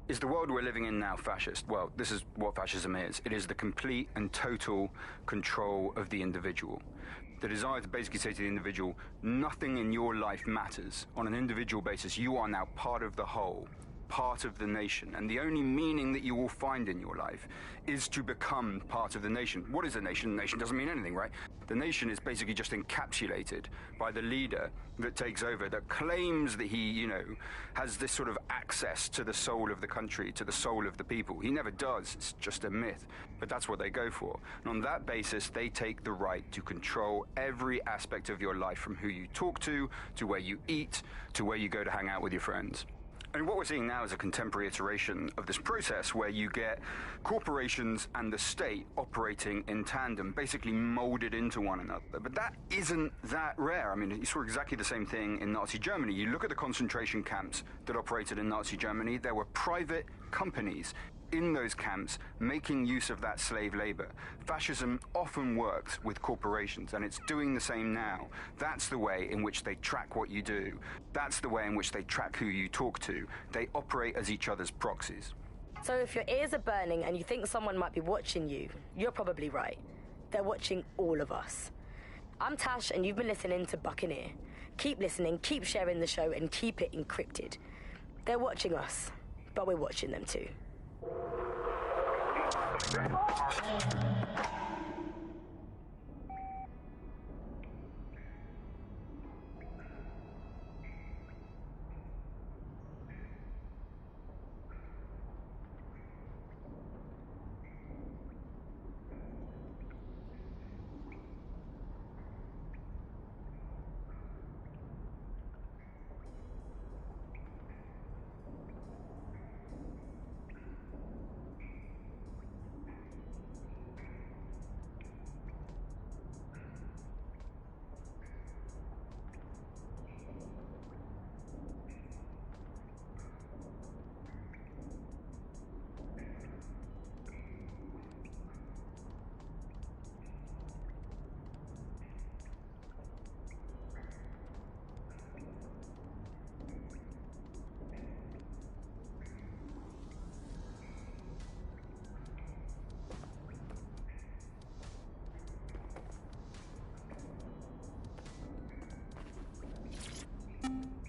Is the world we're living in now fascist? Well, this is what fascism is. It is the complete and total control of the individual. The desire to basically say to the individual, nothing in your life matters. On an individual basis, you are now part of the whole, part of the nation, and the only meaning that you will find in your life is to become part of the nation. What is a nation? A nation doesn't mean anything, right? The nation is basically just encapsulated by the leader that takes over, that claims that he, has this sort of access to the soul of the country, to the soul of the people. He never does. It's just a myth. But that's what they go for. And on that basis, they take the right to control every aspect of your life, from who you talk to where you eat, to where you go to hang out with your friends. And what we're seeing now is a contemporary iteration of this process where you get corporations and the state operating in tandem, basically molded into one another. But that isn't that rare. I mean, you saw exactly the same thing in Nazi Germany. You look at the concentration camps that operated in Nazi Germany, there were private companies in those camps making use of that slave labor. Fascism often works with corporations, and it's doing the same now. That's the way in which they track what you do. That's the way in which they track who you talk to. They operate as each other's proxies. So if your ears are burning and you think someone might be watching you, you're probably right. They're watching all of us. I'm Tash, and you've been listening to Buccaneer. Keep listening, keep sharing the show, and keep it encrypted. They're watching us, but we're watching them too.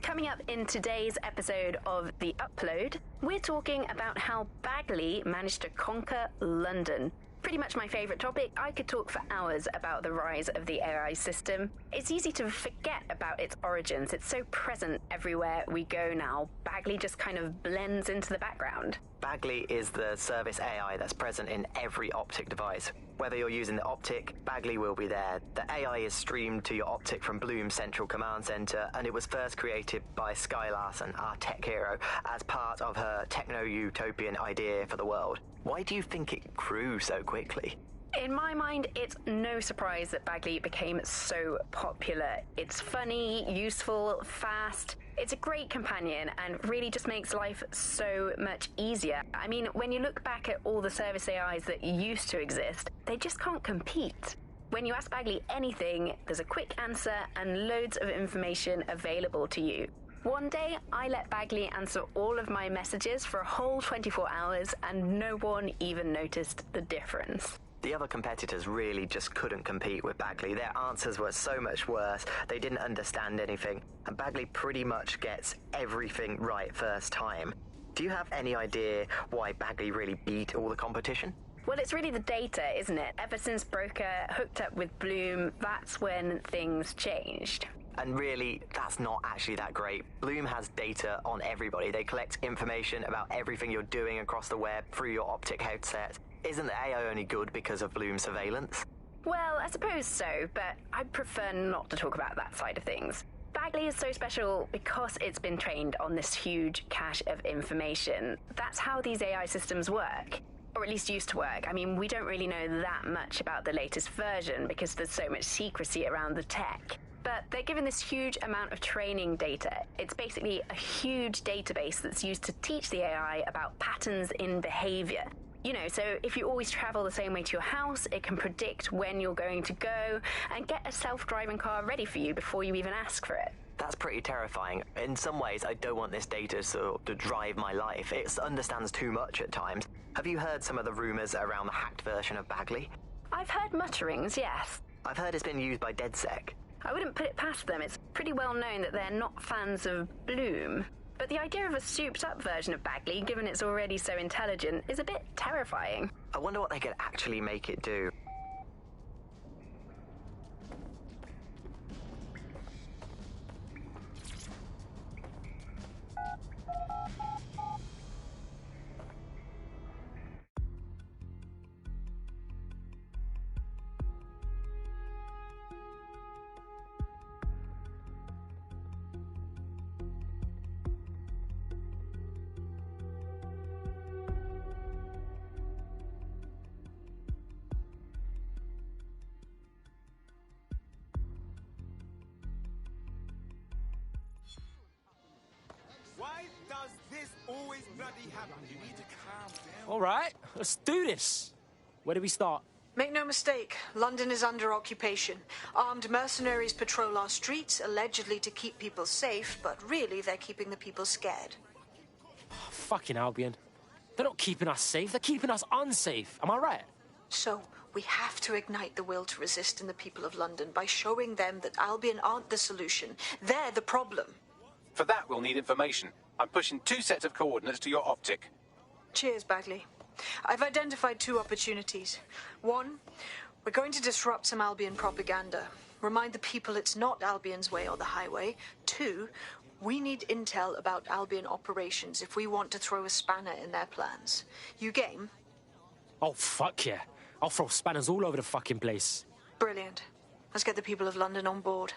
Coming up in today's episode of The Upload, we're talking about how Bagley managed to conquer London. Pretty much my favourite topic. I could talk for hours about the rise of the AI system. It's easy to forget about its origins. It's so present everywhere we go now. Bagley just kind of blends into the background. Bagley is the service AI that's present in every Optic device. Whether you're using the Optic, Bagley will be there. The AI is streamed to your Optic from Bloom's Central Command Center, and it was first created by Skye Larson, our tech hero, as part of her techno-utopian idea for the world. Why do you think it grew so quickly? In my mind, it's no surprise that Bagley became so popular. It's funny, useful, fast. It's a great companion and really just makes life so much easier. I mean, when you look back at all the service AIs that used to exist, they just can't compete. When you ask Bagley anything, there's a quick answer and loads of information available to you. One day, I let Bagley answer all of my messages for a whole 24 hours and no one even noticed the difference. The other competitors really just couldn't compete with Bagley. Their answers were so much worse. They didn't understand anything. And Bagley pretty much gets everything right first time. Do you have any idea why Bagley really beat all the competition? Well, it's really the data, isn't it? Ever since Broker hooked up with Bloom, that's when things changed. And really, that's not actually that great. Bloom has data on everybody. They collect information about everything you're doing across the web through your Optic headset. Isn't the AI only good because of Bloom surveillance? Well, I suppose so, but I'd prefer not to talk about that side of things. Bagley is so special because it's been trained on this huge cache of information. That's how these AI systems work. Or at least used to work. I mean, we don't really know that much about the latest version because there's so much secrecy around the tech. But they're given this huge amount of training data. It's basically a huge database that's used to teach the AI about patterns in behavior. You know, so if you always travel the same way to your house, it can predict when you're going to go and get a self-driving car ready for you before you even ask for it. That's pretty terrifying. In some ways, I don't want this data to drive my life. It understands too much at times. Have you heard some of the rumors around the hacked version of Bagley? I've heard mutterings, yes. I've heard it's been used by DedSec. I wouldn't put it past them. It's pretty well known that they're not fans of Bloom. But the idea of a souped-up version of Bagley, given it's already so intelligent, is a bit terrifying. I wonder what they could actually make it do. does this always bloody happen? You need to calm down. All right, let's do this. Where do we start? Make no mistake, London is under occupation. Armed mercenaries patrol our streets, allegedly to keep people safe, but really they're keeping the people scared. Fucking Albion. They're not keeping us safe, they're keeping us unsafe. Am I right? So, we have to ignite the will to resist in the people of London by showing them that Albion aren't the solution. They're the problem. For that, we'll need information. I'm pushing 2 sets of coordinates to your optic. Cheers, Bagley. I've identified 2 opportunities. 1, we're going to disrupt some Albion propaganda. Remind the people it's not Albion's way or the highway. 2, we need intel about Albion operations if we want to throw a spanner in their plans. You game? Oh, fuck yeah. I'll throw spanners all over the fucking place. Brilliant. Let's get the people of London on board.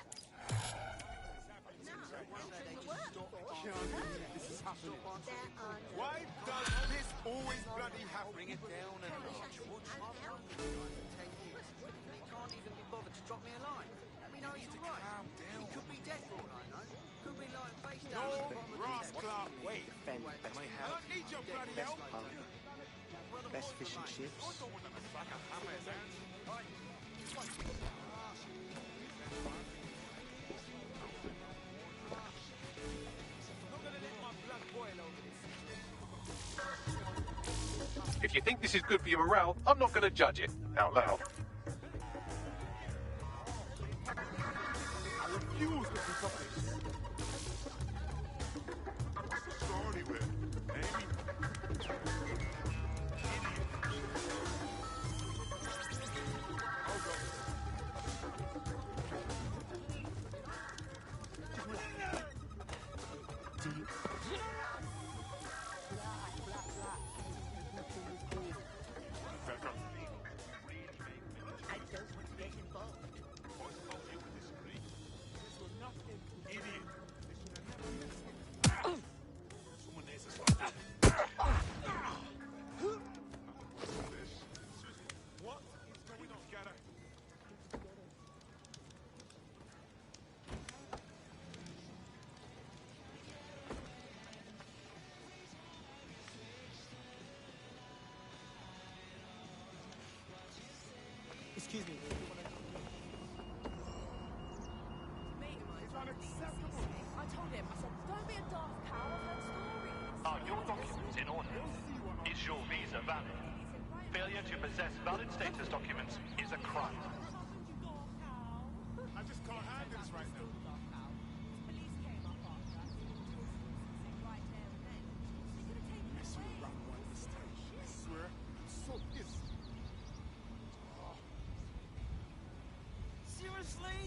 Why does this always bloody happen? Bring it down and Can't even be bothered to drop me a line. Let me know he's right. He could be dead for all I know. Could be lying face down. No, Ross Clark, wait. Ben, I don't need your bloody help. Best fish and chips. If you think this is good for your morale, I'm not going to judge it out loud. I refuse to pick up this. Sorry, maybe. Excuse me. It's unacceptable. I told him, I said, don't be a daft cow, I've heard stories. Are your documents in order? Is your visa valid? Failure to possess valid status documents is a crime. I just can't handle this right now. Mess with round one this time. I swear, I'm so pissed. Seriously?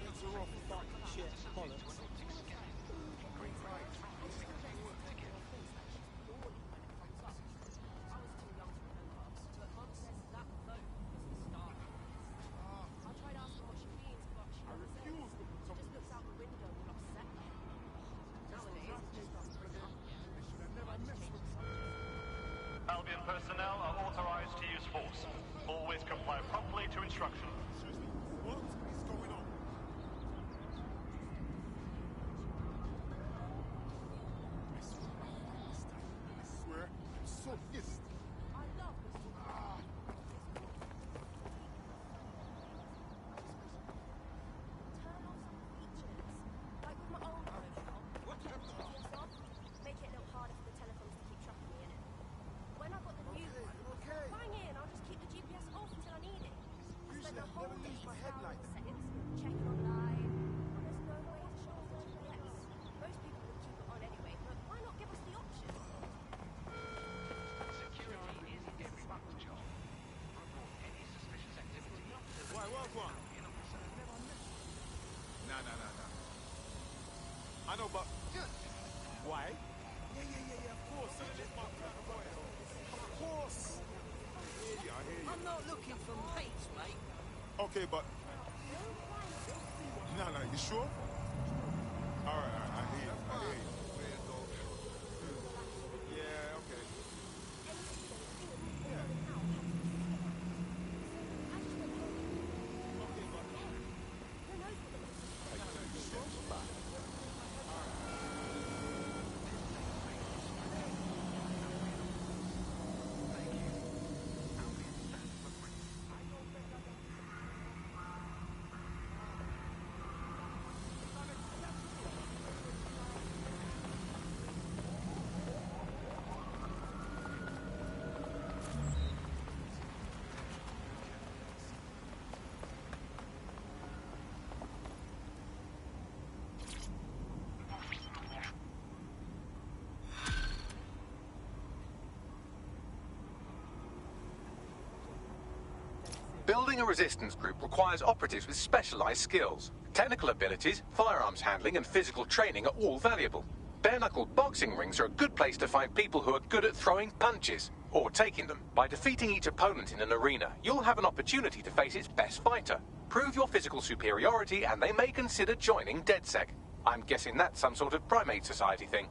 It's a rough fucking shit. Bollocks. Albion personnel are authorized to use force. Always comply promptly to instruction. What is going on? I swear, I'm so pissed. No. I know, but why? Yeah, of course. Of course. I hear you. I'm not looking for mates, mate. Okay, but no, you sure? All right, I hear you. Yeah, okay. Yeah. Building a resistance group requires operatives with specialized skills. Technical abilities, firearms handling, and physical training are all valuable. Bare-knuckle boxing rings are a good place to find people who are good at throwing punches, or taking them. By defeating each opponent in an arena, you'll have an opportunity to face its best fighter. Prove your physical superiority, and they may consider joining DedSec. I'm guessing that's some sort of primate society thing.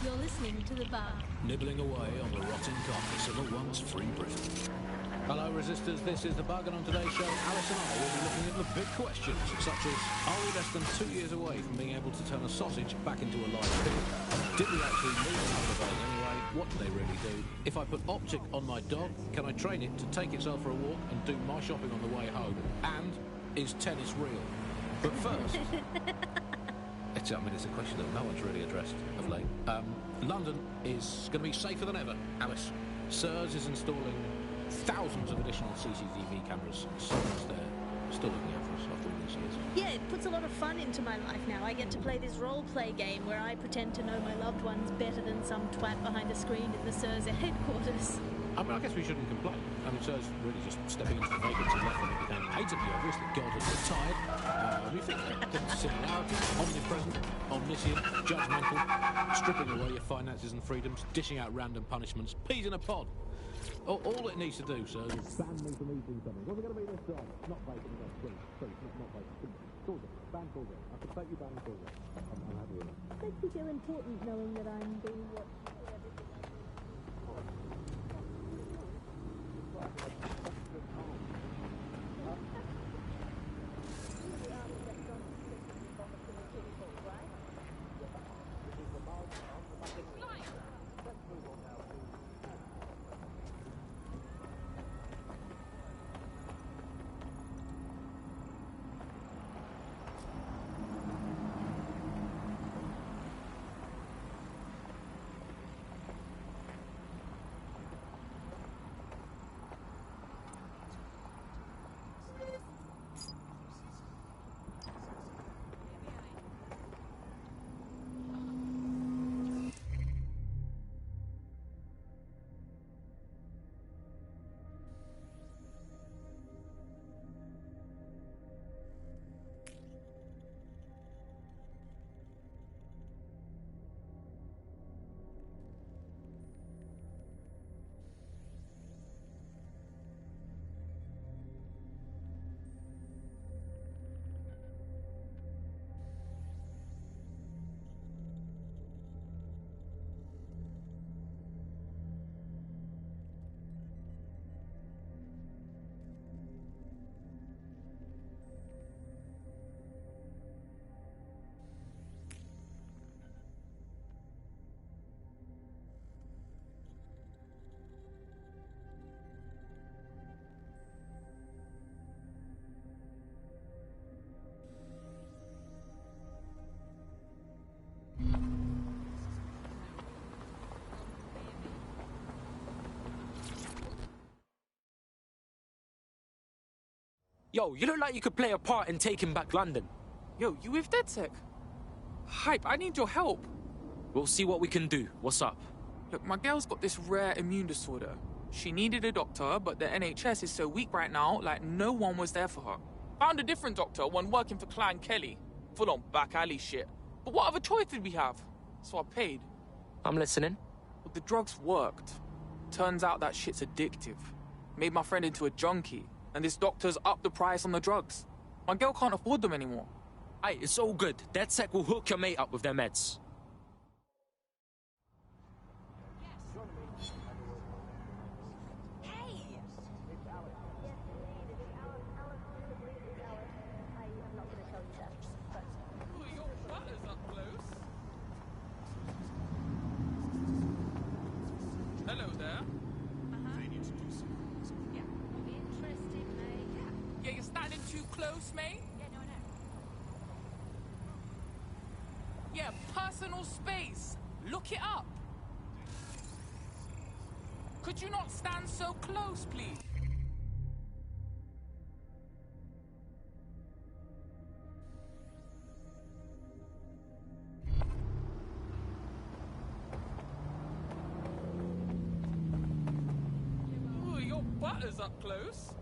You're listening to The Bug. Nibbling away on the rotten carcass of a once-free Britain. Hello, Resistors. This is The Bug, and on today's show, Alice and I will be looking at the big questions, such as, are we less than 2 years away from being able to turn a sausage back into a live pig? Did we actually leave another vote anyway? What do they really do? If I put Optic on my dog, can I train it to take itself for a walk and do my shopping on the way home? And, is tennis real? But first... it's a question that no one's really addressed of late. London is going to be safer than ever, Alice. SIRS is installing thousands of additional CCTV cameras. Someone's there, still looking out for us after all these years. Yeah, it puts a lot of fun into my life now. I get to play this role-play game where I pretend to know my loved ones better than some twat behind a screen in the SIRS headquarters. I mean, I guess we shouldn't complain. I mean, SIRS really just stepping into the vacancy left when it became patently obvious that God had retired. We think that similarity, omnipresent, omniscient, judgmental, stripping away your finances and freedoms, dishing out random punishments, peas in a pod. All it needs to do, sir, is ban me from eating something. What's it going to be this time? Not bacon, please, not bacon. Courgette, ban courgette. I can take you ban courgette. I'm happy with it. Makes me feel important knowing that I'm being watched. Yo, you look like you could play a part in taking back London. Yo, you with DedSec? Hype, I need your help. We'll see what we can do. What's up? Look, my girl's got this rare immune disorder. She needed a doctor, but the NHS is so weak right now, like no one was there for her. Found a different doctor, one working for Clan Kelly. Full on back alley shit. But what other choice did we have? So I paid. I'm listening. But the drugs worked. Turns out that shit's addictive. Made my friend into a junkie, and this doctor's upped the price on the drugs. My girl can't afford them anymore. Aye, it's all good. DedSec will hook your mate up with their meds. Hello there. They need to do something. Yeah. Interesting, mate. Yeah, you're standing too close, mate. Yeah, no. Yeah, personal space. Look it up. Could you not stand so close, please? Ooh, your butt is up close.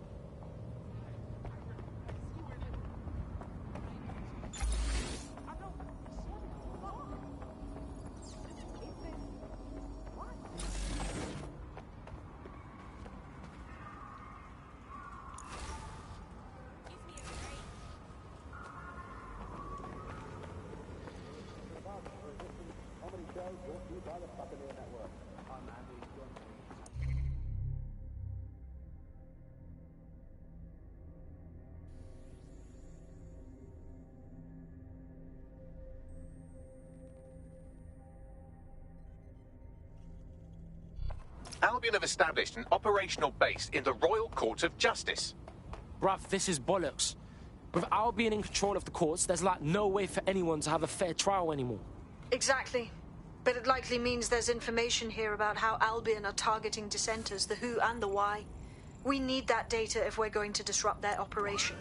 Albion have established an operational base in the Royal Court of Justice. Bruv, this is bollocks. With Albion in control of the courts, there's like no way for anyone to have a fair trial anymore. Exactly. But it likely means there's information here about how Albion are targeting dissenters, the who and the why. We need that data if we're going to disrupt their operation.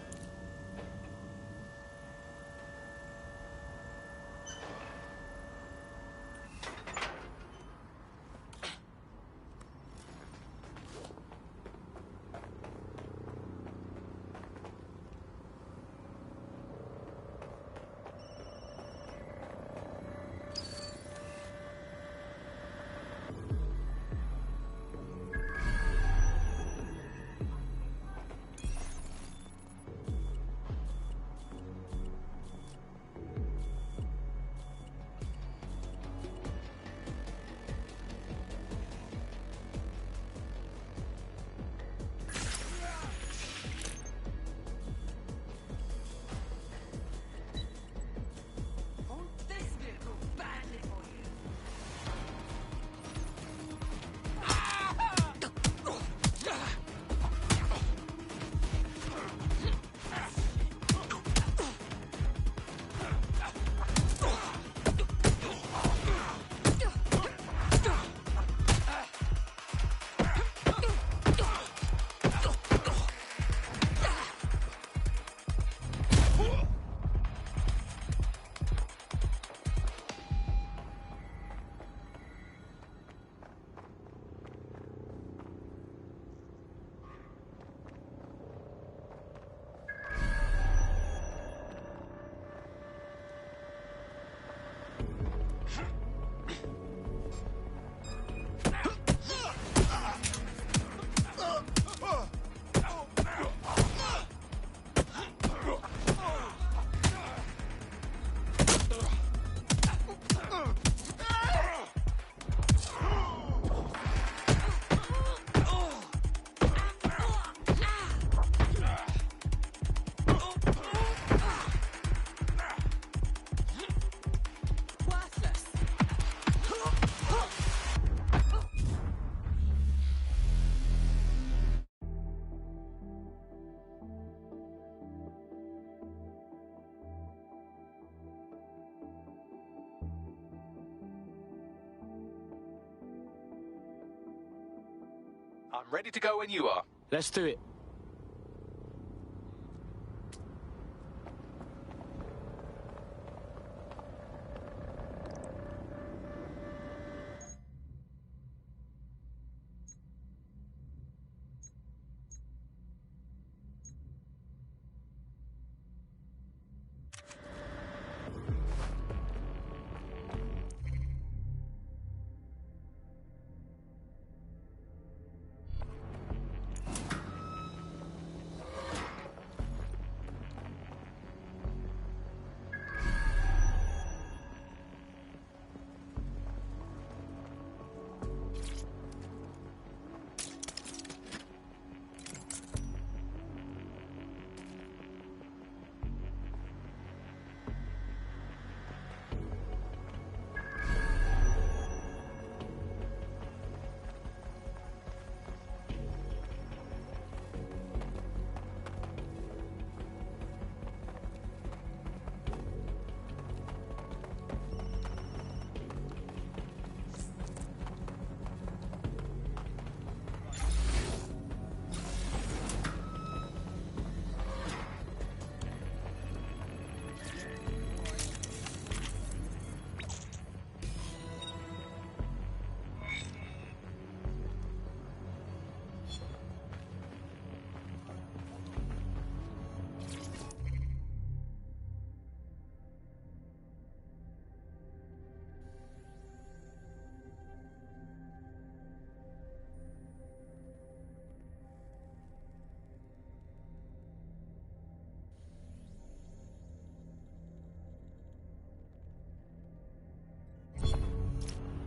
I'm ready to go when you are. Let's do it.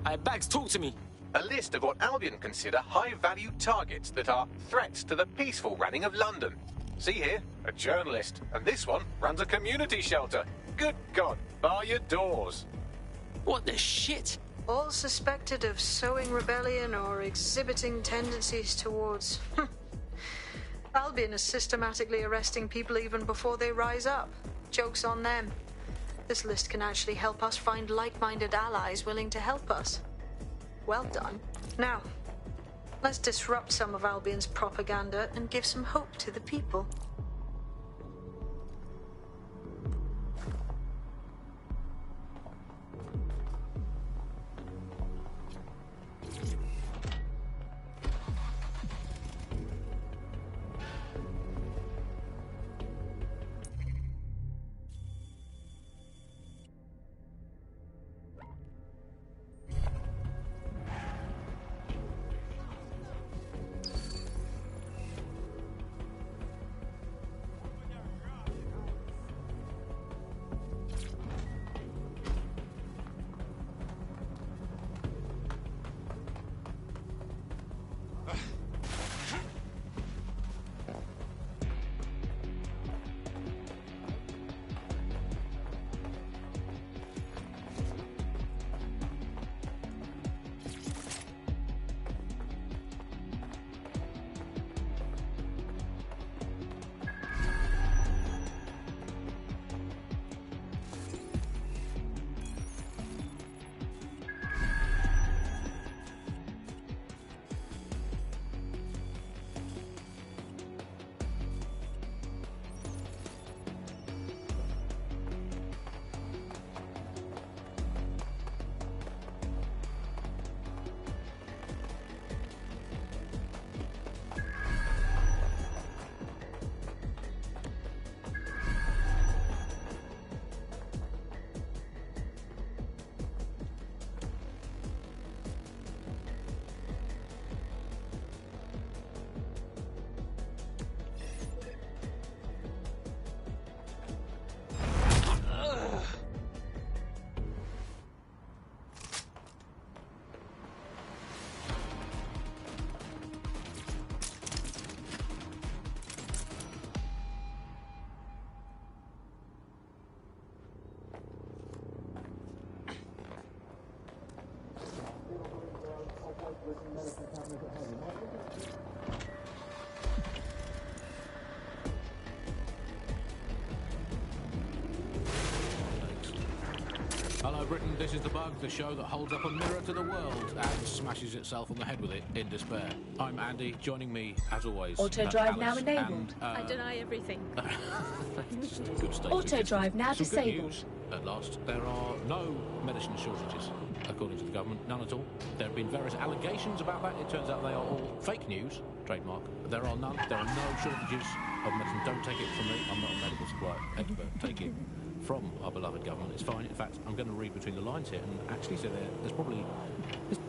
Bags, talk to me. A list of what Albion consider high-value targets that are threats to the peaceful running of London. See here, a journalist, and this one runs a community shelter. Good God, bar your doors. What the shit? All suspected of sowing rebellion or exhibiting tendencies towards... Albion is systematically arresting people even before they rise up. Joke's on them. This list can actually help us find like-minded allies willing to help us. Well done. Now, let's disrupt some of Albion's propaganda and give some hope to the people. Hello Britain, this is The Bug, the show that holds up a mirror to the world and smashes itself on the head with it in despair. I'm Andy, joining me, as always, Auto drive now Alice enabled. and, I deny everything. good state Auto drive now Some good disabled. news. At last, there are no medicine shortages, according to the government, none at all. There have been various allegations about that. It turns out they are all fake news, trademark. There are none. There are no shortages of medicine. Don't take it from me. I'm not a medical supply expert. Take it from our beloved government. It's fine. In fact, I'm going to read between the lines here and actually say there's probably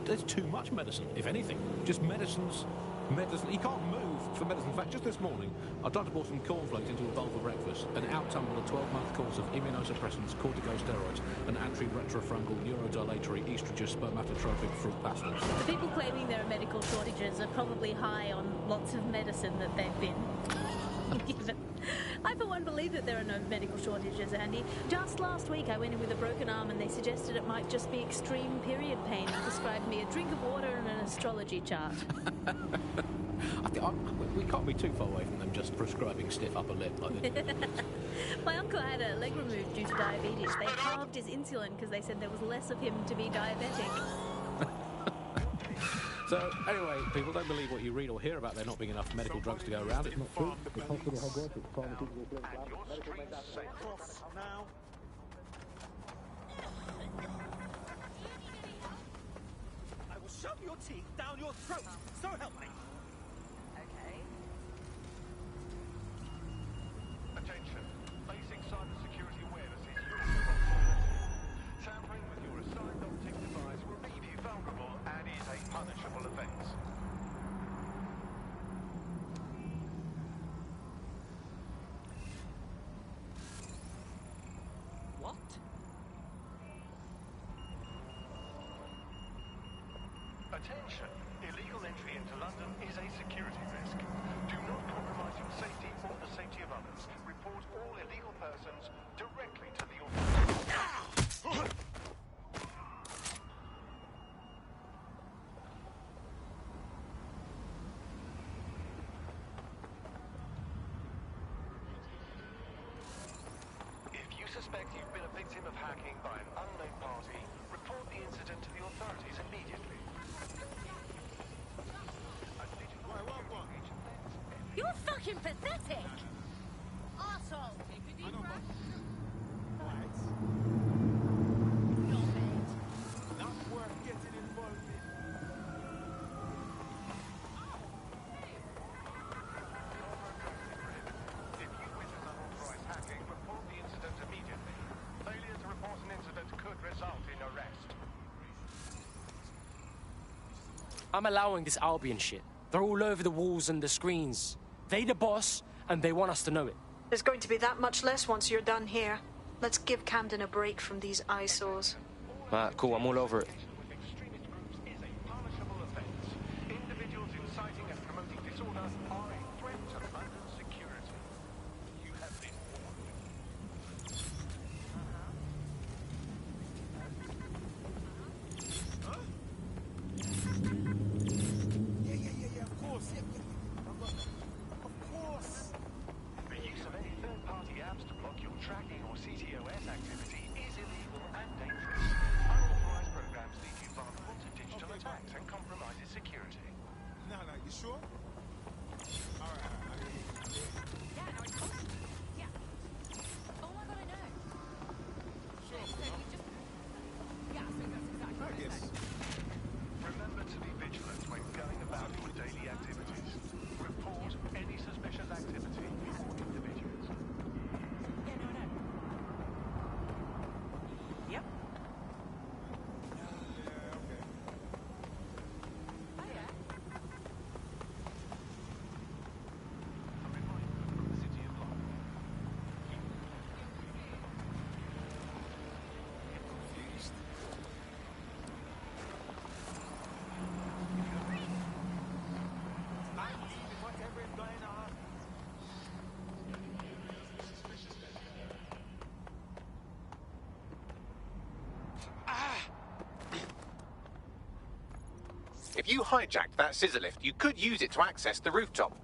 there's too much medicine, if anything. Just medicines. You can't move for medicine. In fact, just this morning, I tried to pour some cornflakes into a bowl for breakfast and out-tumbled a 12-month course of immunosuppressants, corticosteroids, and anti-retrofungal neurodilatory estrogen spermatotropic fruit pastilles. The people claiming there are medical shortages are probably high on lots of medicine that they've been given. I, for one, believe that there are no medical shortages, Andy. Just last week, I went in with a broken arm and they suggested it might just be extreme period pain and prescribed me a drink of water and an astrology chart. We can't be too far away from them just prescribing stiff upper lip like this. My uncle had a leg removed due to diabetes. They halved his insulin because they said there was less of him to be diabetic. So, anyway, people don't believe what you read or hear about there not being enough medical drugs to go around. It's not true. It's hospital hogwash, it's pharmaceutical Now. I will shove your teeth down your throat, so help me. Okay. Attention. Basic cybersecurity awareness is your responsibility. Tampering with your assigned optic device will leave you vulnerable and is a punishable offence. What? Attention! Illegal entry into London is a security risk. Do not compromise your safety or the safety of others. Report all illegal persons directly to the authorities. If you suspect you've been a victim of hacking by an unknown party, report the incident to the authorities immediately. You're fucking pathetic! Arsehole! Not worth getting involved in. If you witness unauthorized hacking, report the incident immediately. Failure to report an incident could result in arrest. I'm allowing this Albion shit. They're all over the walls and the screens. They the boss, and they want us to know it. There's going to be that much less once you're done here. Let's give Camden a break from these eyesores. Alright, cool, I'm all over it. Individuals inciting and promoting disorder are a threat to London's security. You have been Yeah, of course. Of course. The use of any third-party apps to block your tracking or CTOS activity is illegal and dangerous. Unauthorized programs leave you vulnerable to digital attacks and compromises security. No, you sure? All right. Remember to be vigilant when going about your daily activities. Report any suspicious activity or individuals. Yep. If you hijacked that scissor lift, you could use it to access the rooftop.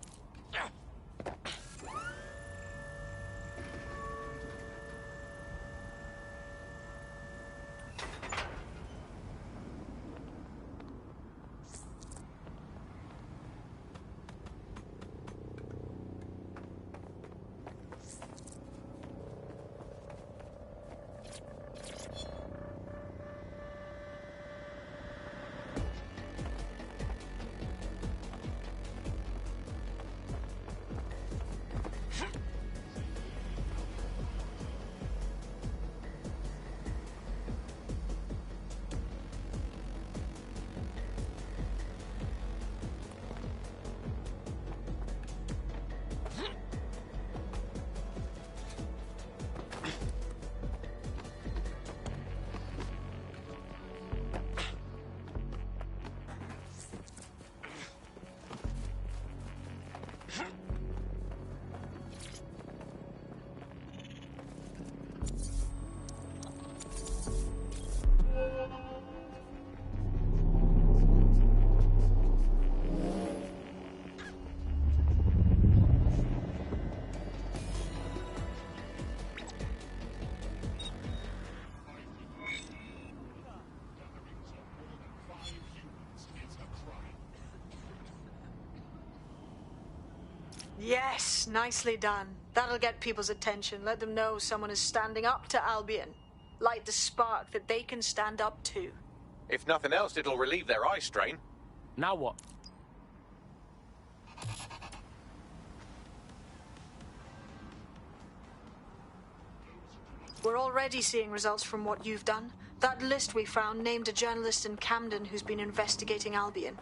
Yes, nicely done. That'll get people's attention. Let them know someone is standing up to Albion. Light the spark that they can stand up to. If nothing else, it'll relieve their eye strain. Now what? We're already seeing results from what you've done. That list we found named a journalist in Camden who's been investigating Albion.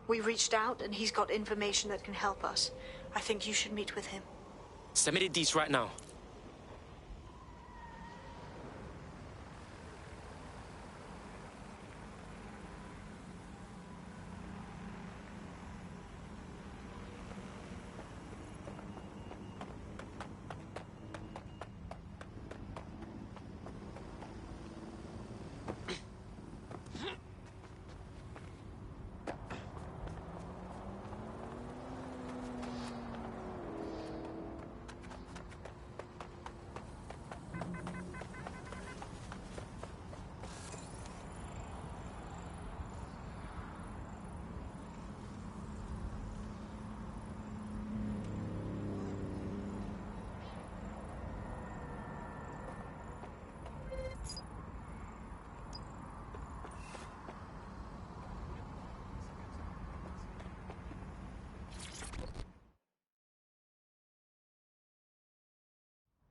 We reached out and he's got information that can help us. I think you should meet with him. Send me the deets right now.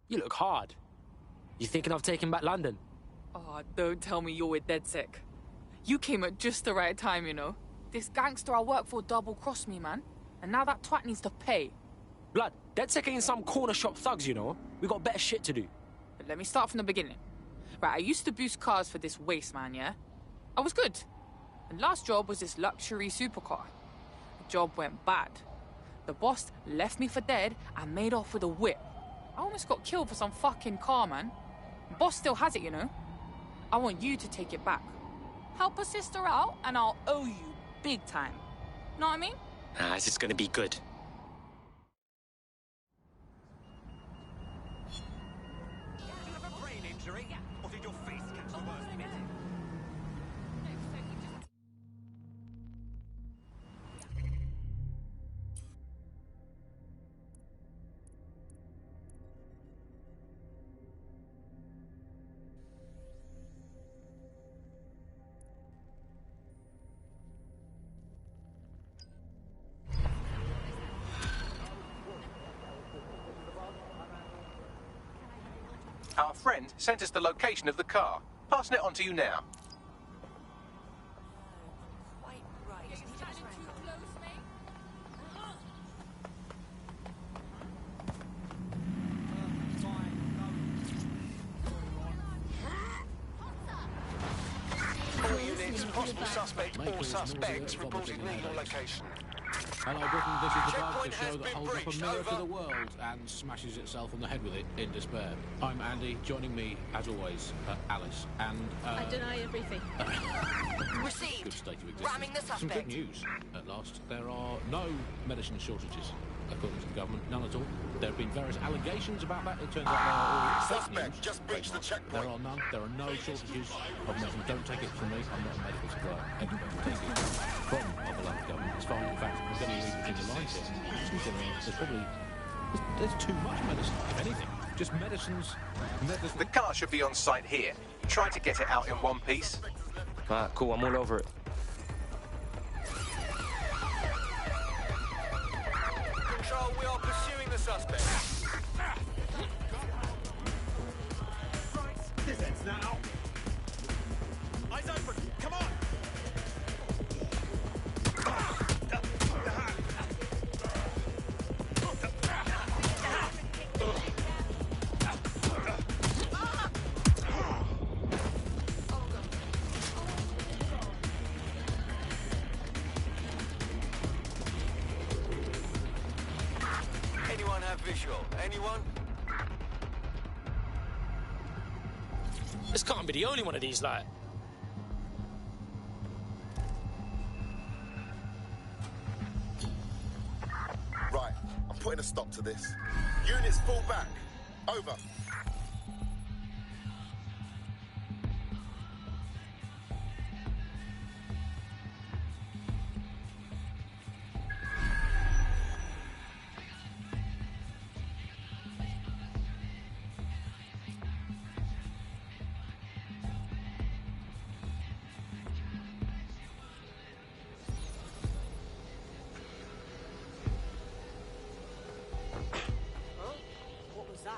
You look hard. You thinking of taking back London? Oh, don't tell me you're with DedSec. You came at just the right time, you know. This gangster I work for double-crossed me, man. And now that twat needs to pay. Blood, DedSec ain't some corner shop thugs, you know. We got better shit to do. But let me start from the beginning. Right, I used to boost cars for this waste man, yeah? I was good. The last job was this luxury supercar. The job went bad. The boss left me for dead and made off with a whip. I almost got killed for some fucking car, man. The boss still has it, you know? I want you to take it back. Help a sister out, and I'll owe you big time. Know what I mean? Nah, this is gonna be good. Do you have a brain injury? Or did your face catch the worst of it? Our friend sent us the location of the car. Passing it on to you now. All units, possible suspect or suspects reporting legal location. Hello, Britain, this is the Bug, the show that holds up a mirror to the world and smashes itself on the head with it in despair. I'm Andy, joining me, as always, Alice, and... I deny everything. Received. Good state of existence. Ramming the suspect. Some good news. At last, there are no medicine shortages, according to the government. None at all. There have been various allegations about that. It turns out there are all Suspect just breached the checkpoint. There are none. There are no shortages of medicine. Don't take it from me. I'm not a medical supplier. Anyone can take it from our beloved government. It's fine. In fact, I'm going to read between the lines here. Considering there's probably... There's too much medicine, if anything. Just medicines... The car should be on site here. Try to get it out in one piece. Alright, cool. I'm all over it. Control, we are pursuing the suspect. This ends now. Eyes open. Come on. Anyone have visual? Anyone? This can't be the only one of these, like... Right, I'm putting a stop to this. Units fall back. Over. What was that?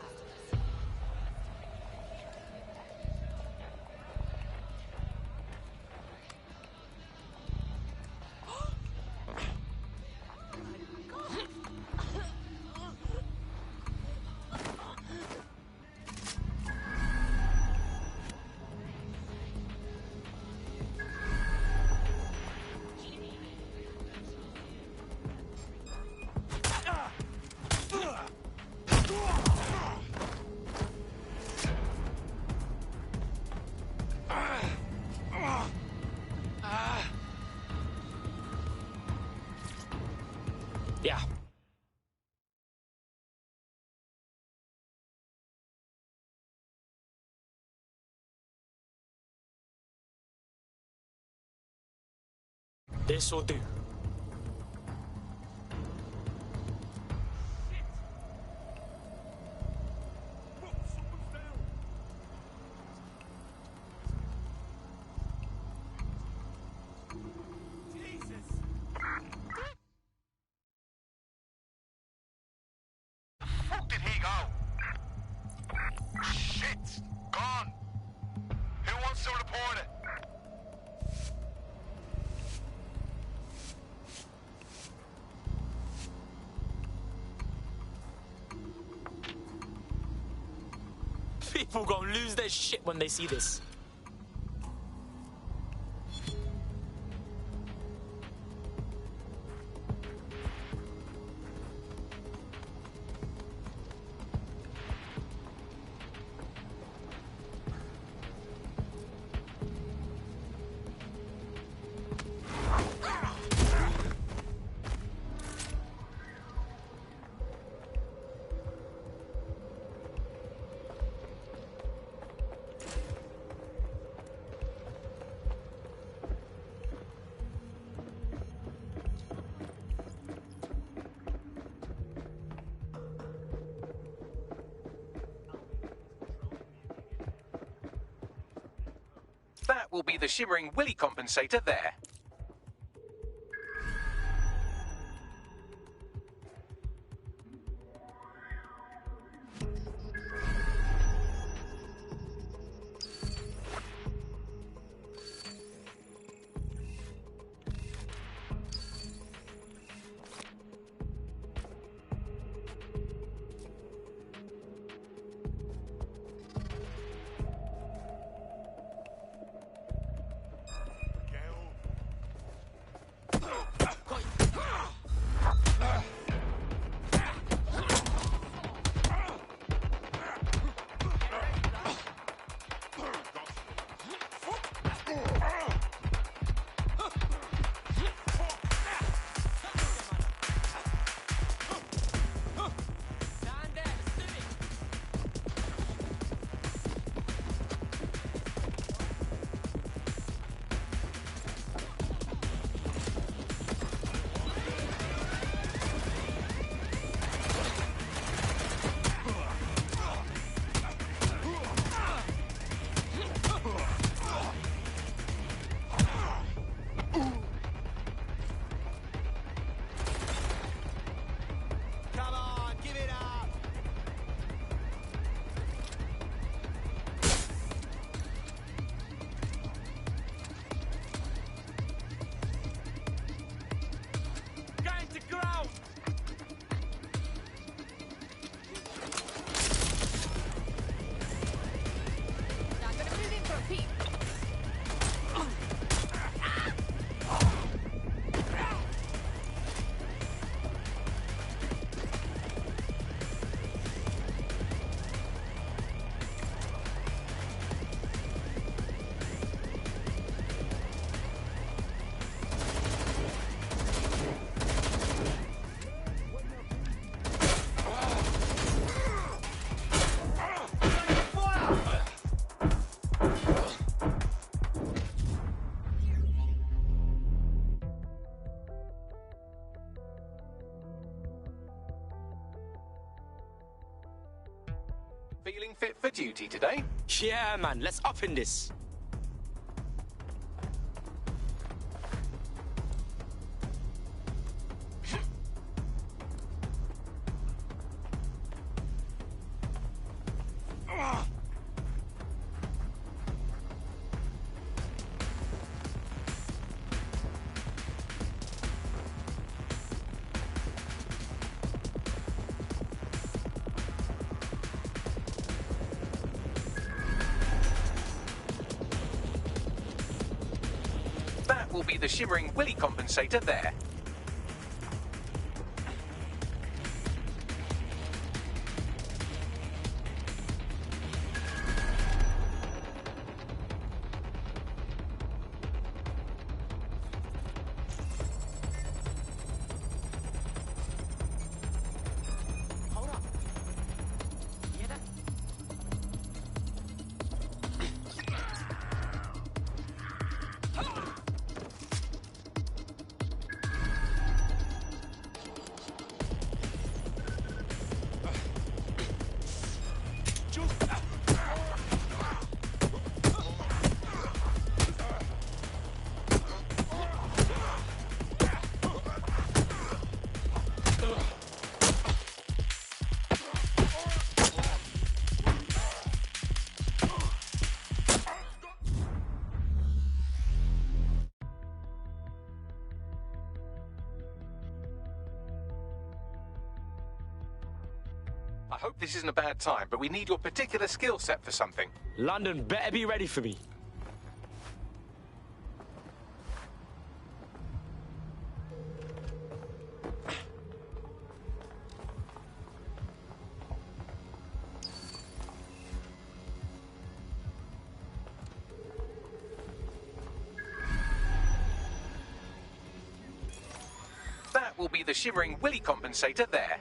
Yeah. This'll do. Fuck did he go? Shit! Gone! Who wants to report it? People gonna lose their shit when they see this. That will be the Shimmering Willy compensator there. Feeling fit for duty today? Yeah, man, let's up in this. That will be the Shimmering Willy compensator there. I hope this isn't a bad time, but we need your particular skill set for something. London better be ready for me. That will be the Shimmering Willy compensator there.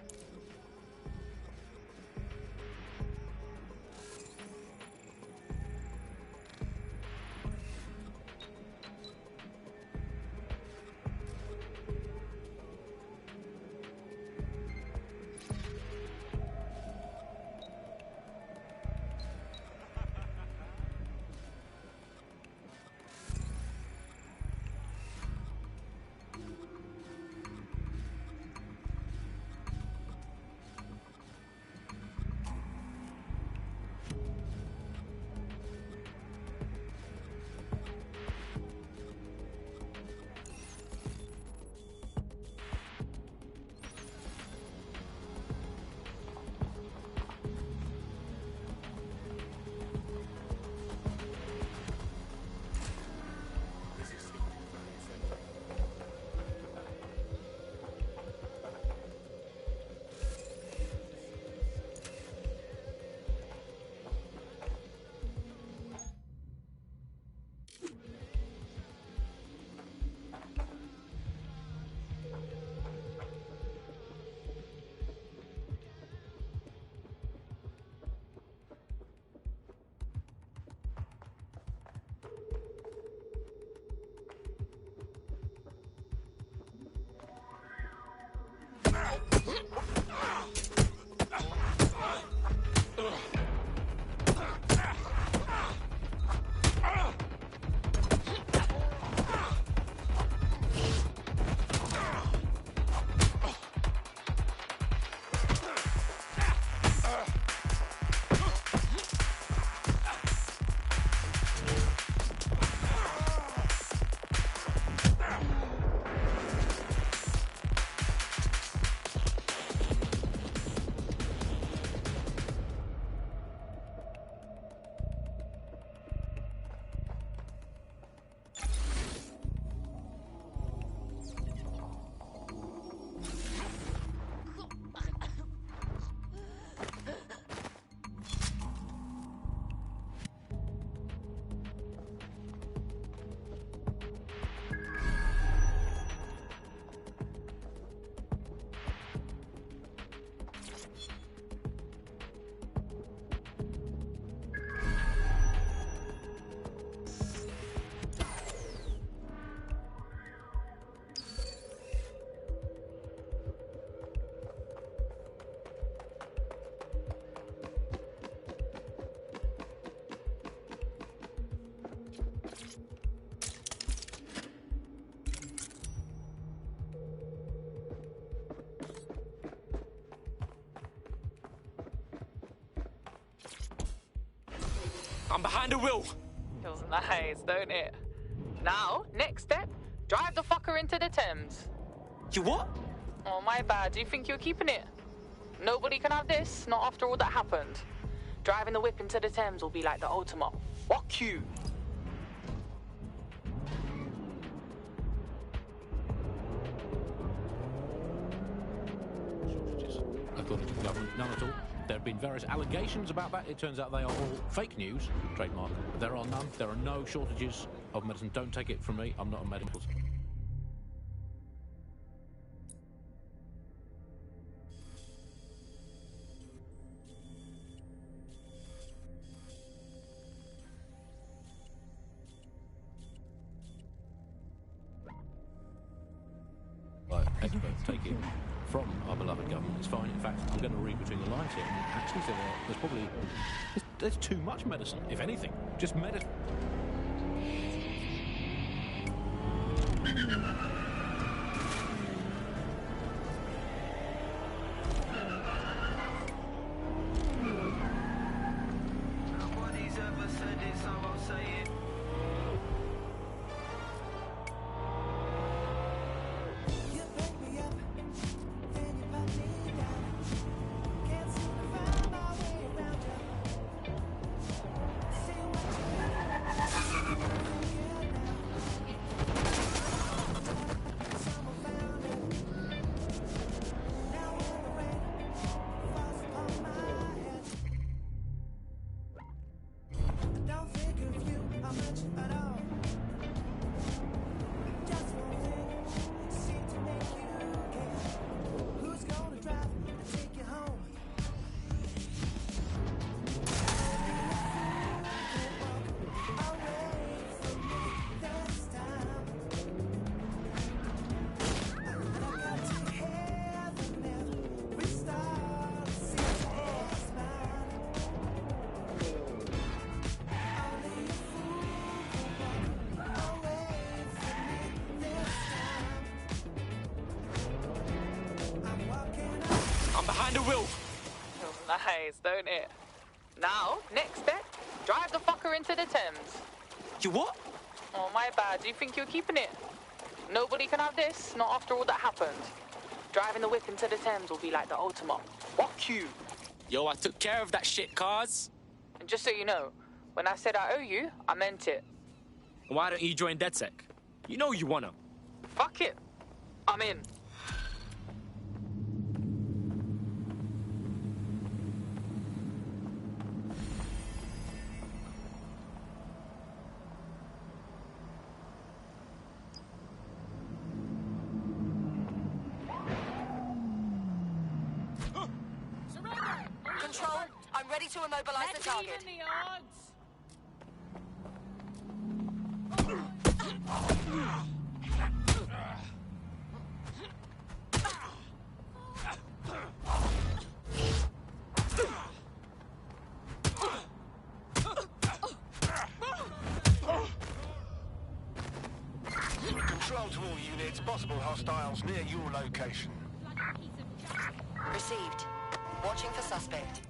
I'm behind the wheel. Feels nice, don't it? Now, next step, drive the fucker into the Thames. You what? Oh, my bad. Do you think you're keeping it? Nobody can have this, not after all that happened. Driving the whip into the Thames will be like the ultimate. Fuck you. According to the government, none at all. There have been various allegations about that. It turns out they are all fake news, trademark. There are none. There are no shortages of medicine. Don't take it from me. I'm not a medical. Right, expert, take it from our beloved government. It's fine. In fact, I'm going to read between the lines here and actually say there's probably there's too much medicine, if anything. Just medicine. Nobody's ever said it, so I'll say it. You pick me up, then you put me down. Can't seem to find behind the wheel. Feels nice, don't it? Now, next step, drive the fucker into the Thames. You what? Oh, my bad. Do you think you're keeping it? Nobody can have this, not after all that happened. Driving the whip into the Thames will be like the ultimate. Fuck you. Yo, I took care of that shit, cars. And just so you know, when I said I owe you, I meant it. Why don't you join DedSec? You know you wanna. Fuck it. I'm in. Control, I'm ready to immobilize the target. Even the odds. Control to all units, possible hostiles near your location. Received. Watching for suspect.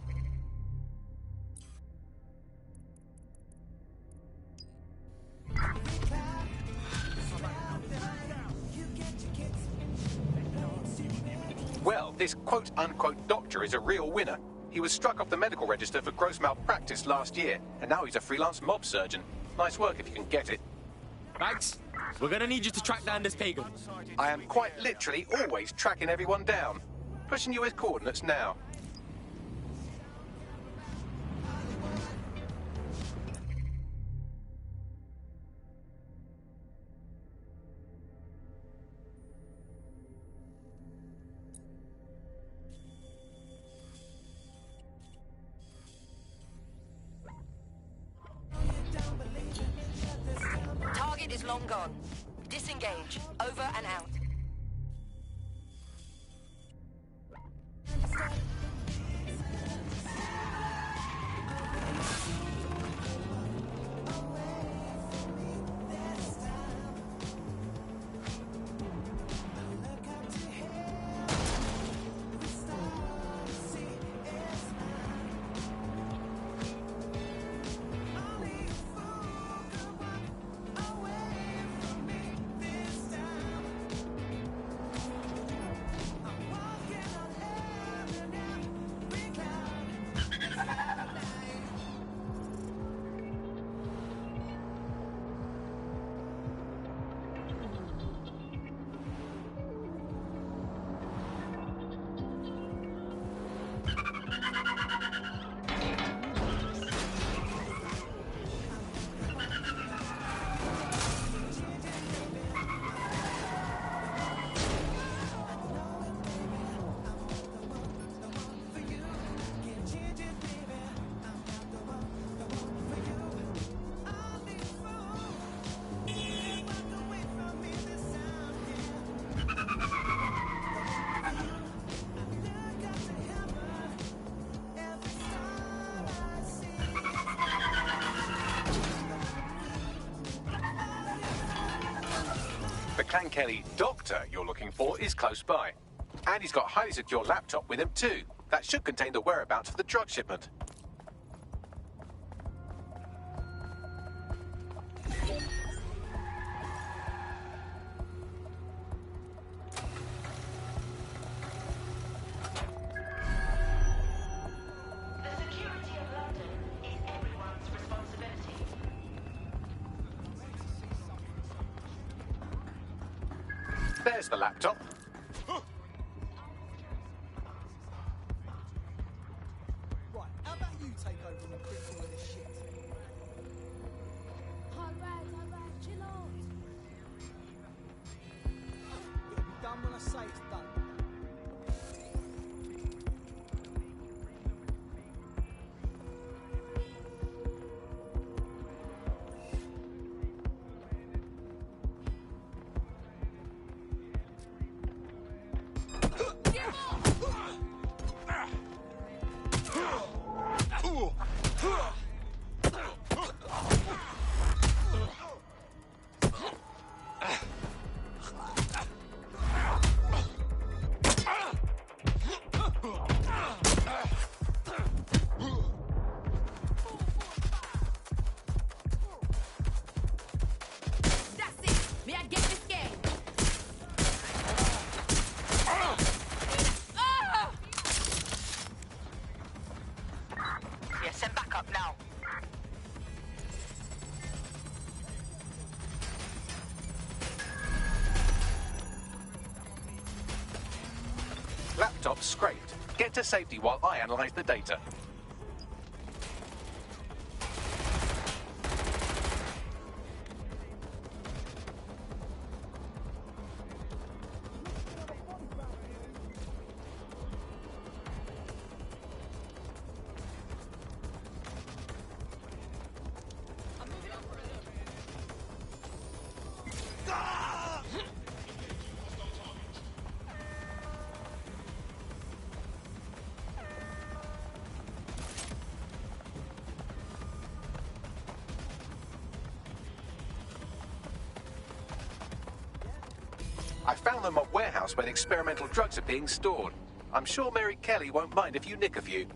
Well, this quote-unquote doctor is a real winner. He was struck off the medical register for gross malpractice last year, and now he's a freelance mob surgeon. Nice work if you can get it. Max, we're gonna need you to track down this pagan. I am quite literally always tracking everyone down. Pushing you his coordinates now. Target is long gone. Disengage. Over and out. The Clan Kelly doctor you're looking for is close by. And he's got a highly secure laptop with him too. That should contain the whereabouts of the drug shipment. There's the laptop. Right, how about you take over and fix all of this shit? Alright, chill out. It'll be done when I say it's done. job scraped. Get to safety while I analyze the data. I found them at warehouse where the experimental drugs are being stored. I'm sure Mary Kelly won't mind if you nick a few.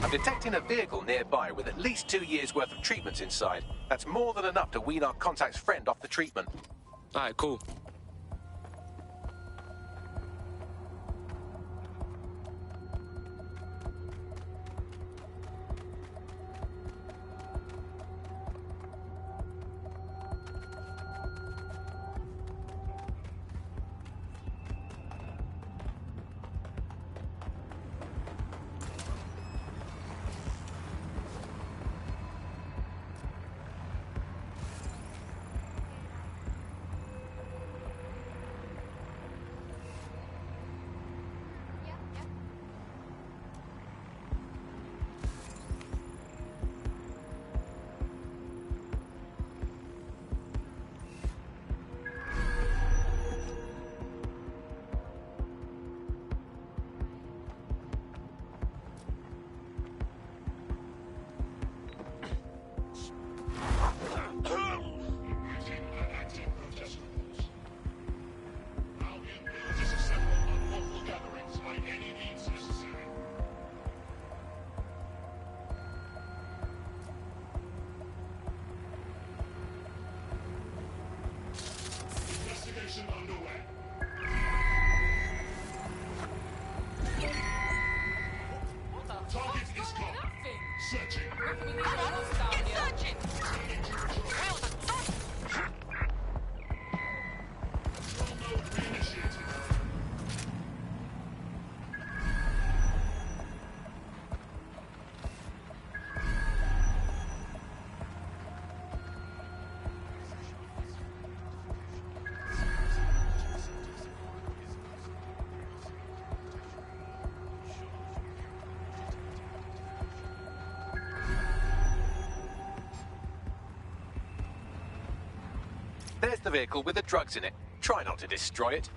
I'm detecting a vehicle nearby with at least 2 years' worth of treatments inside. That's more than enough to wean our contact's friend off the treatment. Alright, cool. There's the vehicle with the drugs in it. Try not to destroy it.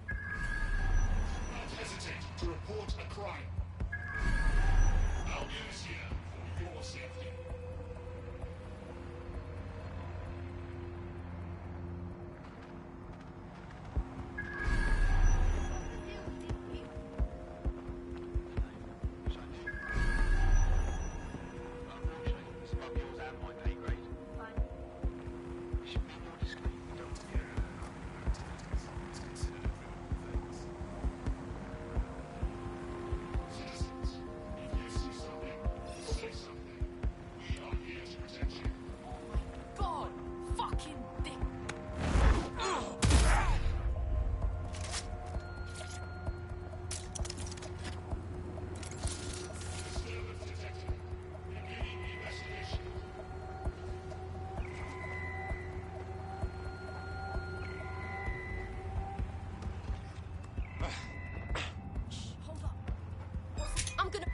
Not hesitate to report a crime. Our units here for your safety. God, fucking thing. I'm gonna.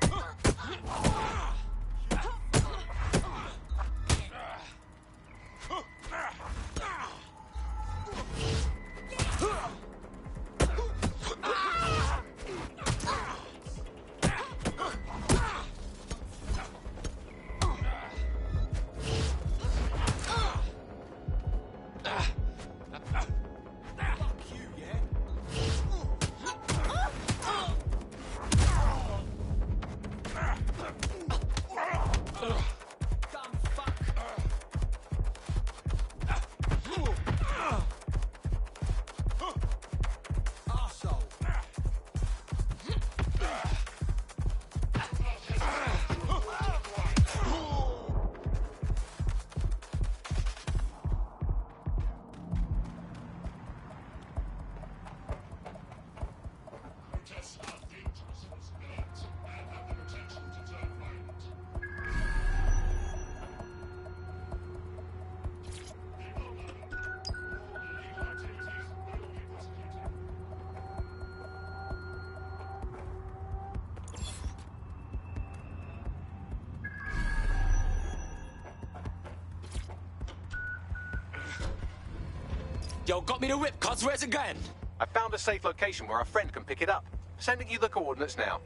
Yo, got me the whip, cuz. Where's it going? I found a safe location where our friend can pick it up. Sending you the coordinates now.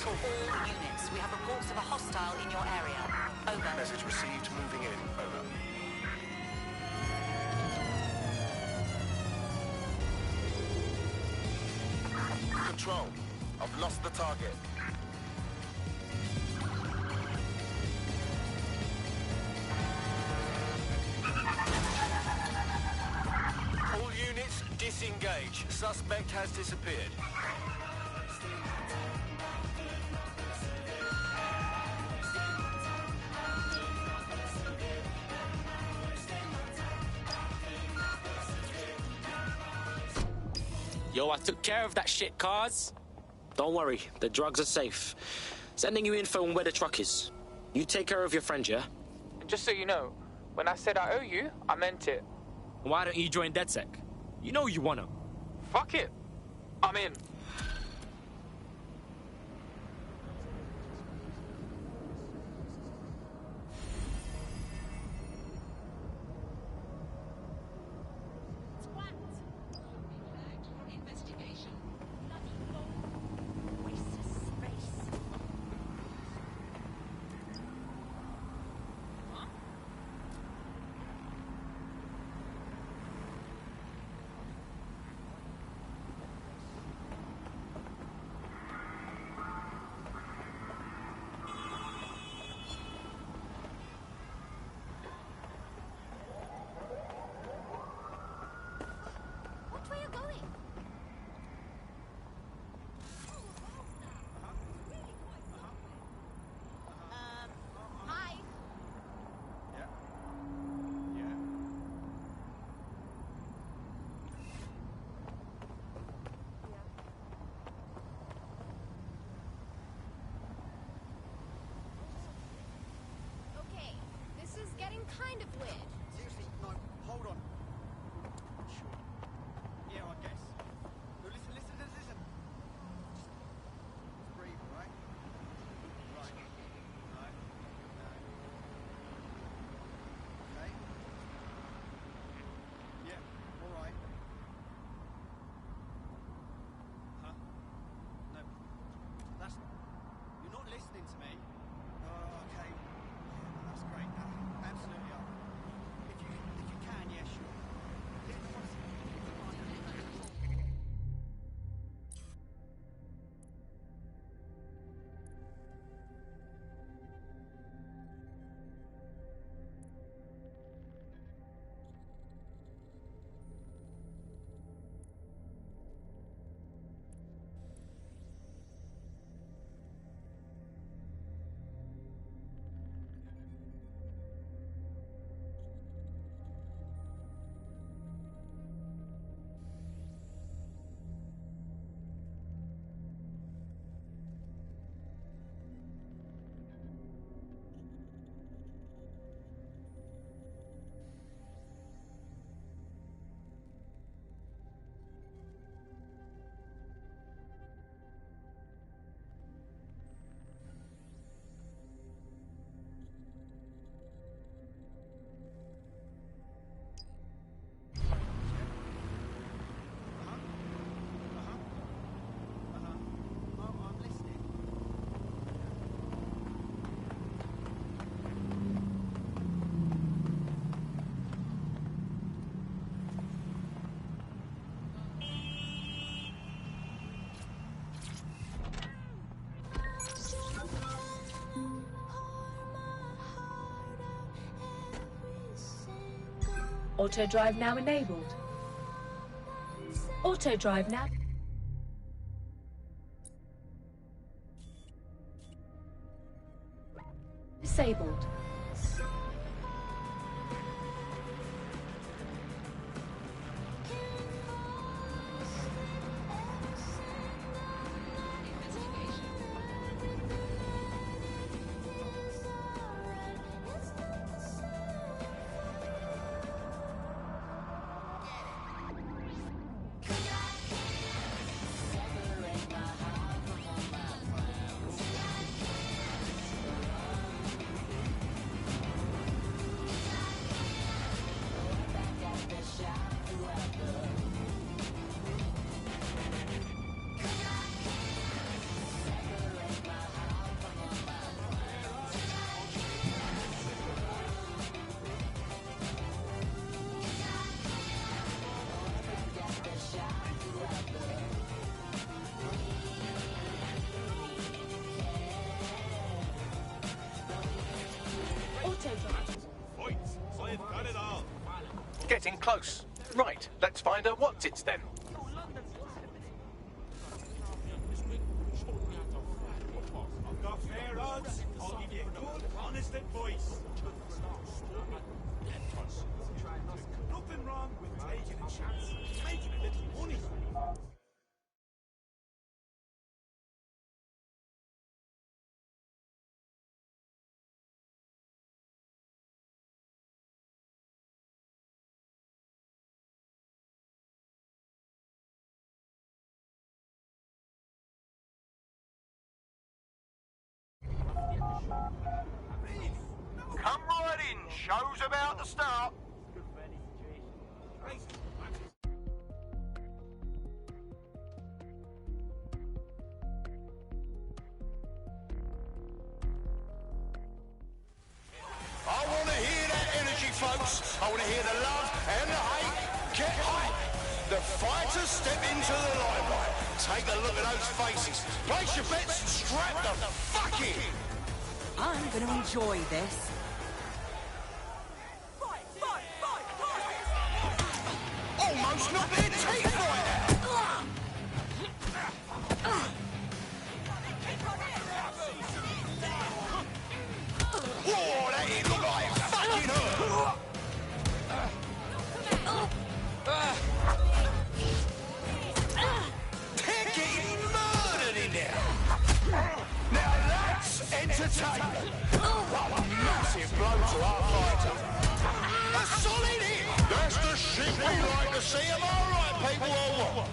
All units, we have reports of a hostile in your area. Over. Message received. Moving in. Over. Control. I've lost the target. All units, disengage. Suspect has disappeared. Yo, I took care of that shit, cuz. Don't worry, the drugs are safe. Sending you info on where the truck is. You take care of your friend, yeah? And just so you know, when I said I owe you, I meant it. Why don't you join DedSec? You know you wanna. Fuck it. I'm in. kind of weird. Seriously, no, hold on. Sure. Yeah, I guess. No, listen. Just breathe, all right? Right. No. Okay. Yeah, all right. Huh? No. You're not listening to me. Okay. Yeah, that's great. Absolutely. If you can, yeah, sure. Auto drive now enabled. Auto drive now. Disabled. Getting close. Right, let's find out what's it then. I've got fair odds. I'll give you good, honest advice. Nothing wrong with taking a chance, making a little money. Come right in, show's about to start. I want to hear that energy, folks. I want to hear the love and the hate. Get hype. The fighters step into the limelight. Take a look at those faces. Place your bets and strap the fuck in. I'm going to enjoy this. Almost knocked their teeth right out. Whoa, that hit looked like it fucking hurt. They're getting murdered in there. Now that's entertainment. What a massive blow to our fighter. solid hit! That's the shit we like to see. Am I right, people, or what?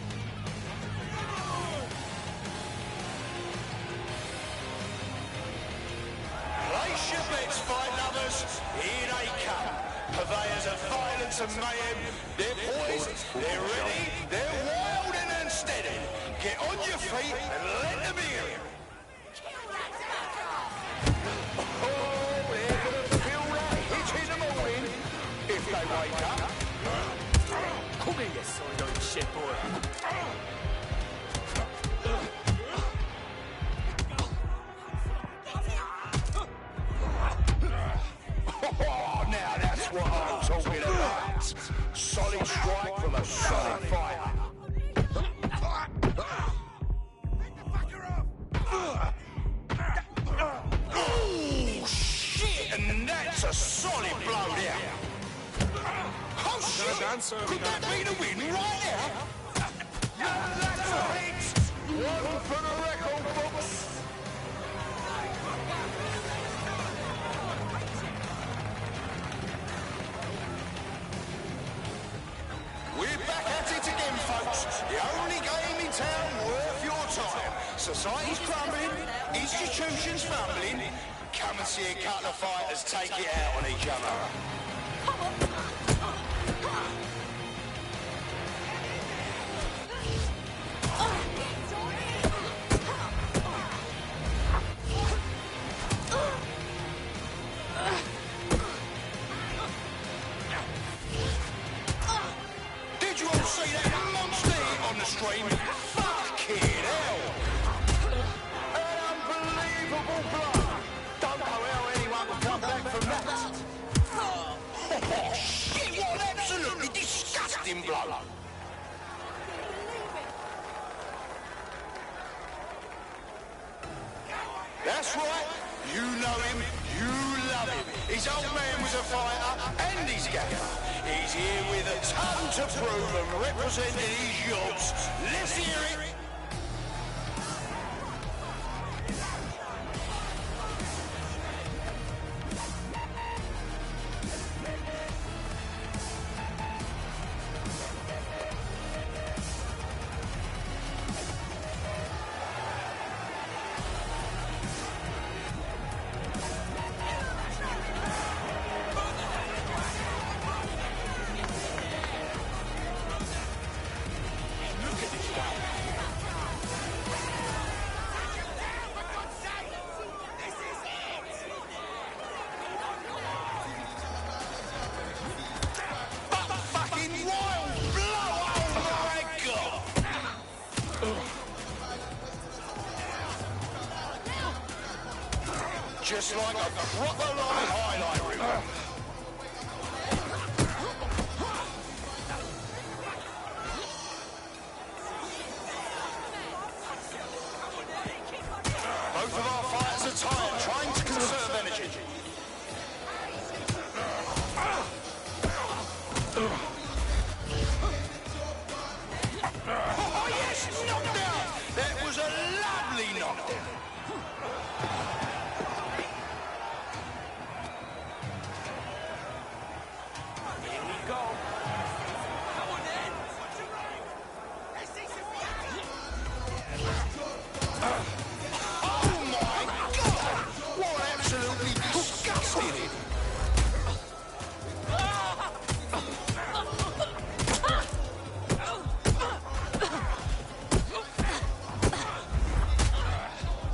Place your bets, fight lovers. Here they come. Purveyors of violence and mayhem. They're poised, they're ready, they're wild and unsteady. Get on your feet and let them hear it. Oh, they're gonna feel that hit in the morning if they wake up. Come here, you side-eyed shit boy. Oh, now that's what I'm talking about. Solid strike from a solid fighter. Oh, shit, and that's a solid blow there. Oh, shit, could that be the win right there? That's a hit. One for the record books. We're back at it again, folks. The only game in town worth your time. Society's crumbling, institutions fumbling. Come and see a couple of fighters take it out on each other. Did you all see that monster on the stream? Fucking hell! An unbelievable blow! Don't know how anyone can come back from that. Oh, shit, what an absolutely disgusting blow! That's right, you know him, you love him. His old man was a fighter and his gaffer. He's here with a ton to prove and representing his yobs. Let's hear it. Just like a proper live highlight reel. Both of our fighters are tired, trying to conserve energy. Oh yes, knockdown! That was a lovely knockdown.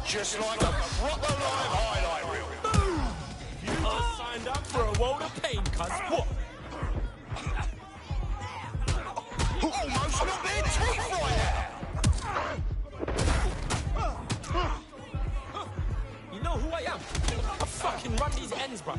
Just like a proper live highlight reel. Boom! You just signed up for a world of pain, cuz. What? Almost knocked their teeth right out. You know who I am? I fucking run these ends, bruv.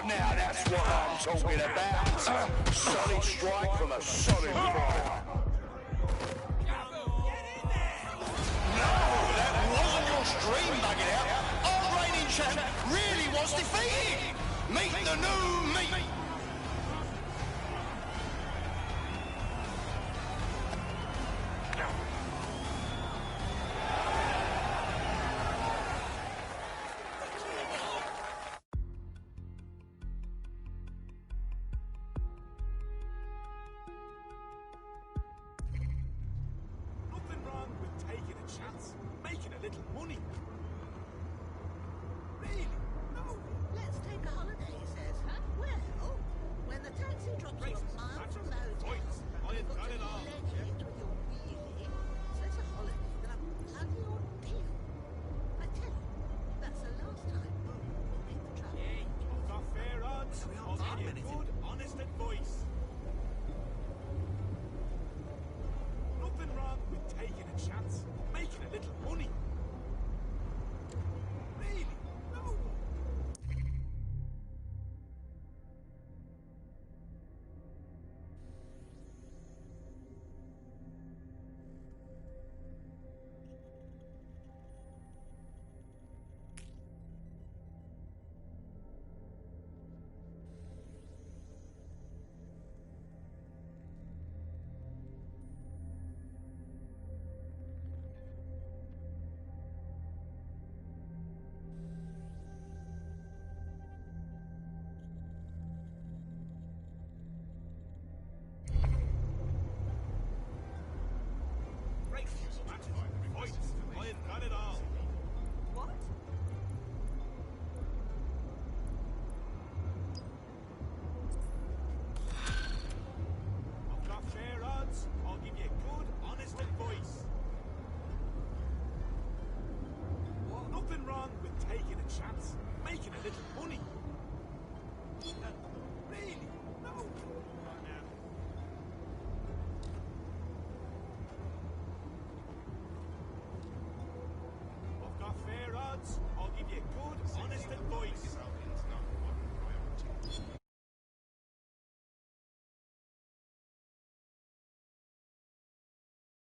Now that's what I'm talking about. Solid strike from a solid fighter. No, that wasn't your stream bugging out. Our reigning champ really was defeated. Meet the new me. little money. Really? No. Let's take a holiday, he says. Huh? Well, when the taxi drops you a mile from the hotel, I had done it all. with your wheelie, so it's a holiday that I'm bloody ordeal. I tell you, that's the last time we'll make the travel. Hey, I've got fair odds. I'll give you good, honest advice. Nothing wrong with taking a chance, making a little money. Really? No. I had done it all. What? I've got fair odds. I'll give you good, honest advice. Nothing wrong with taking a chance, making a little money. Really? No.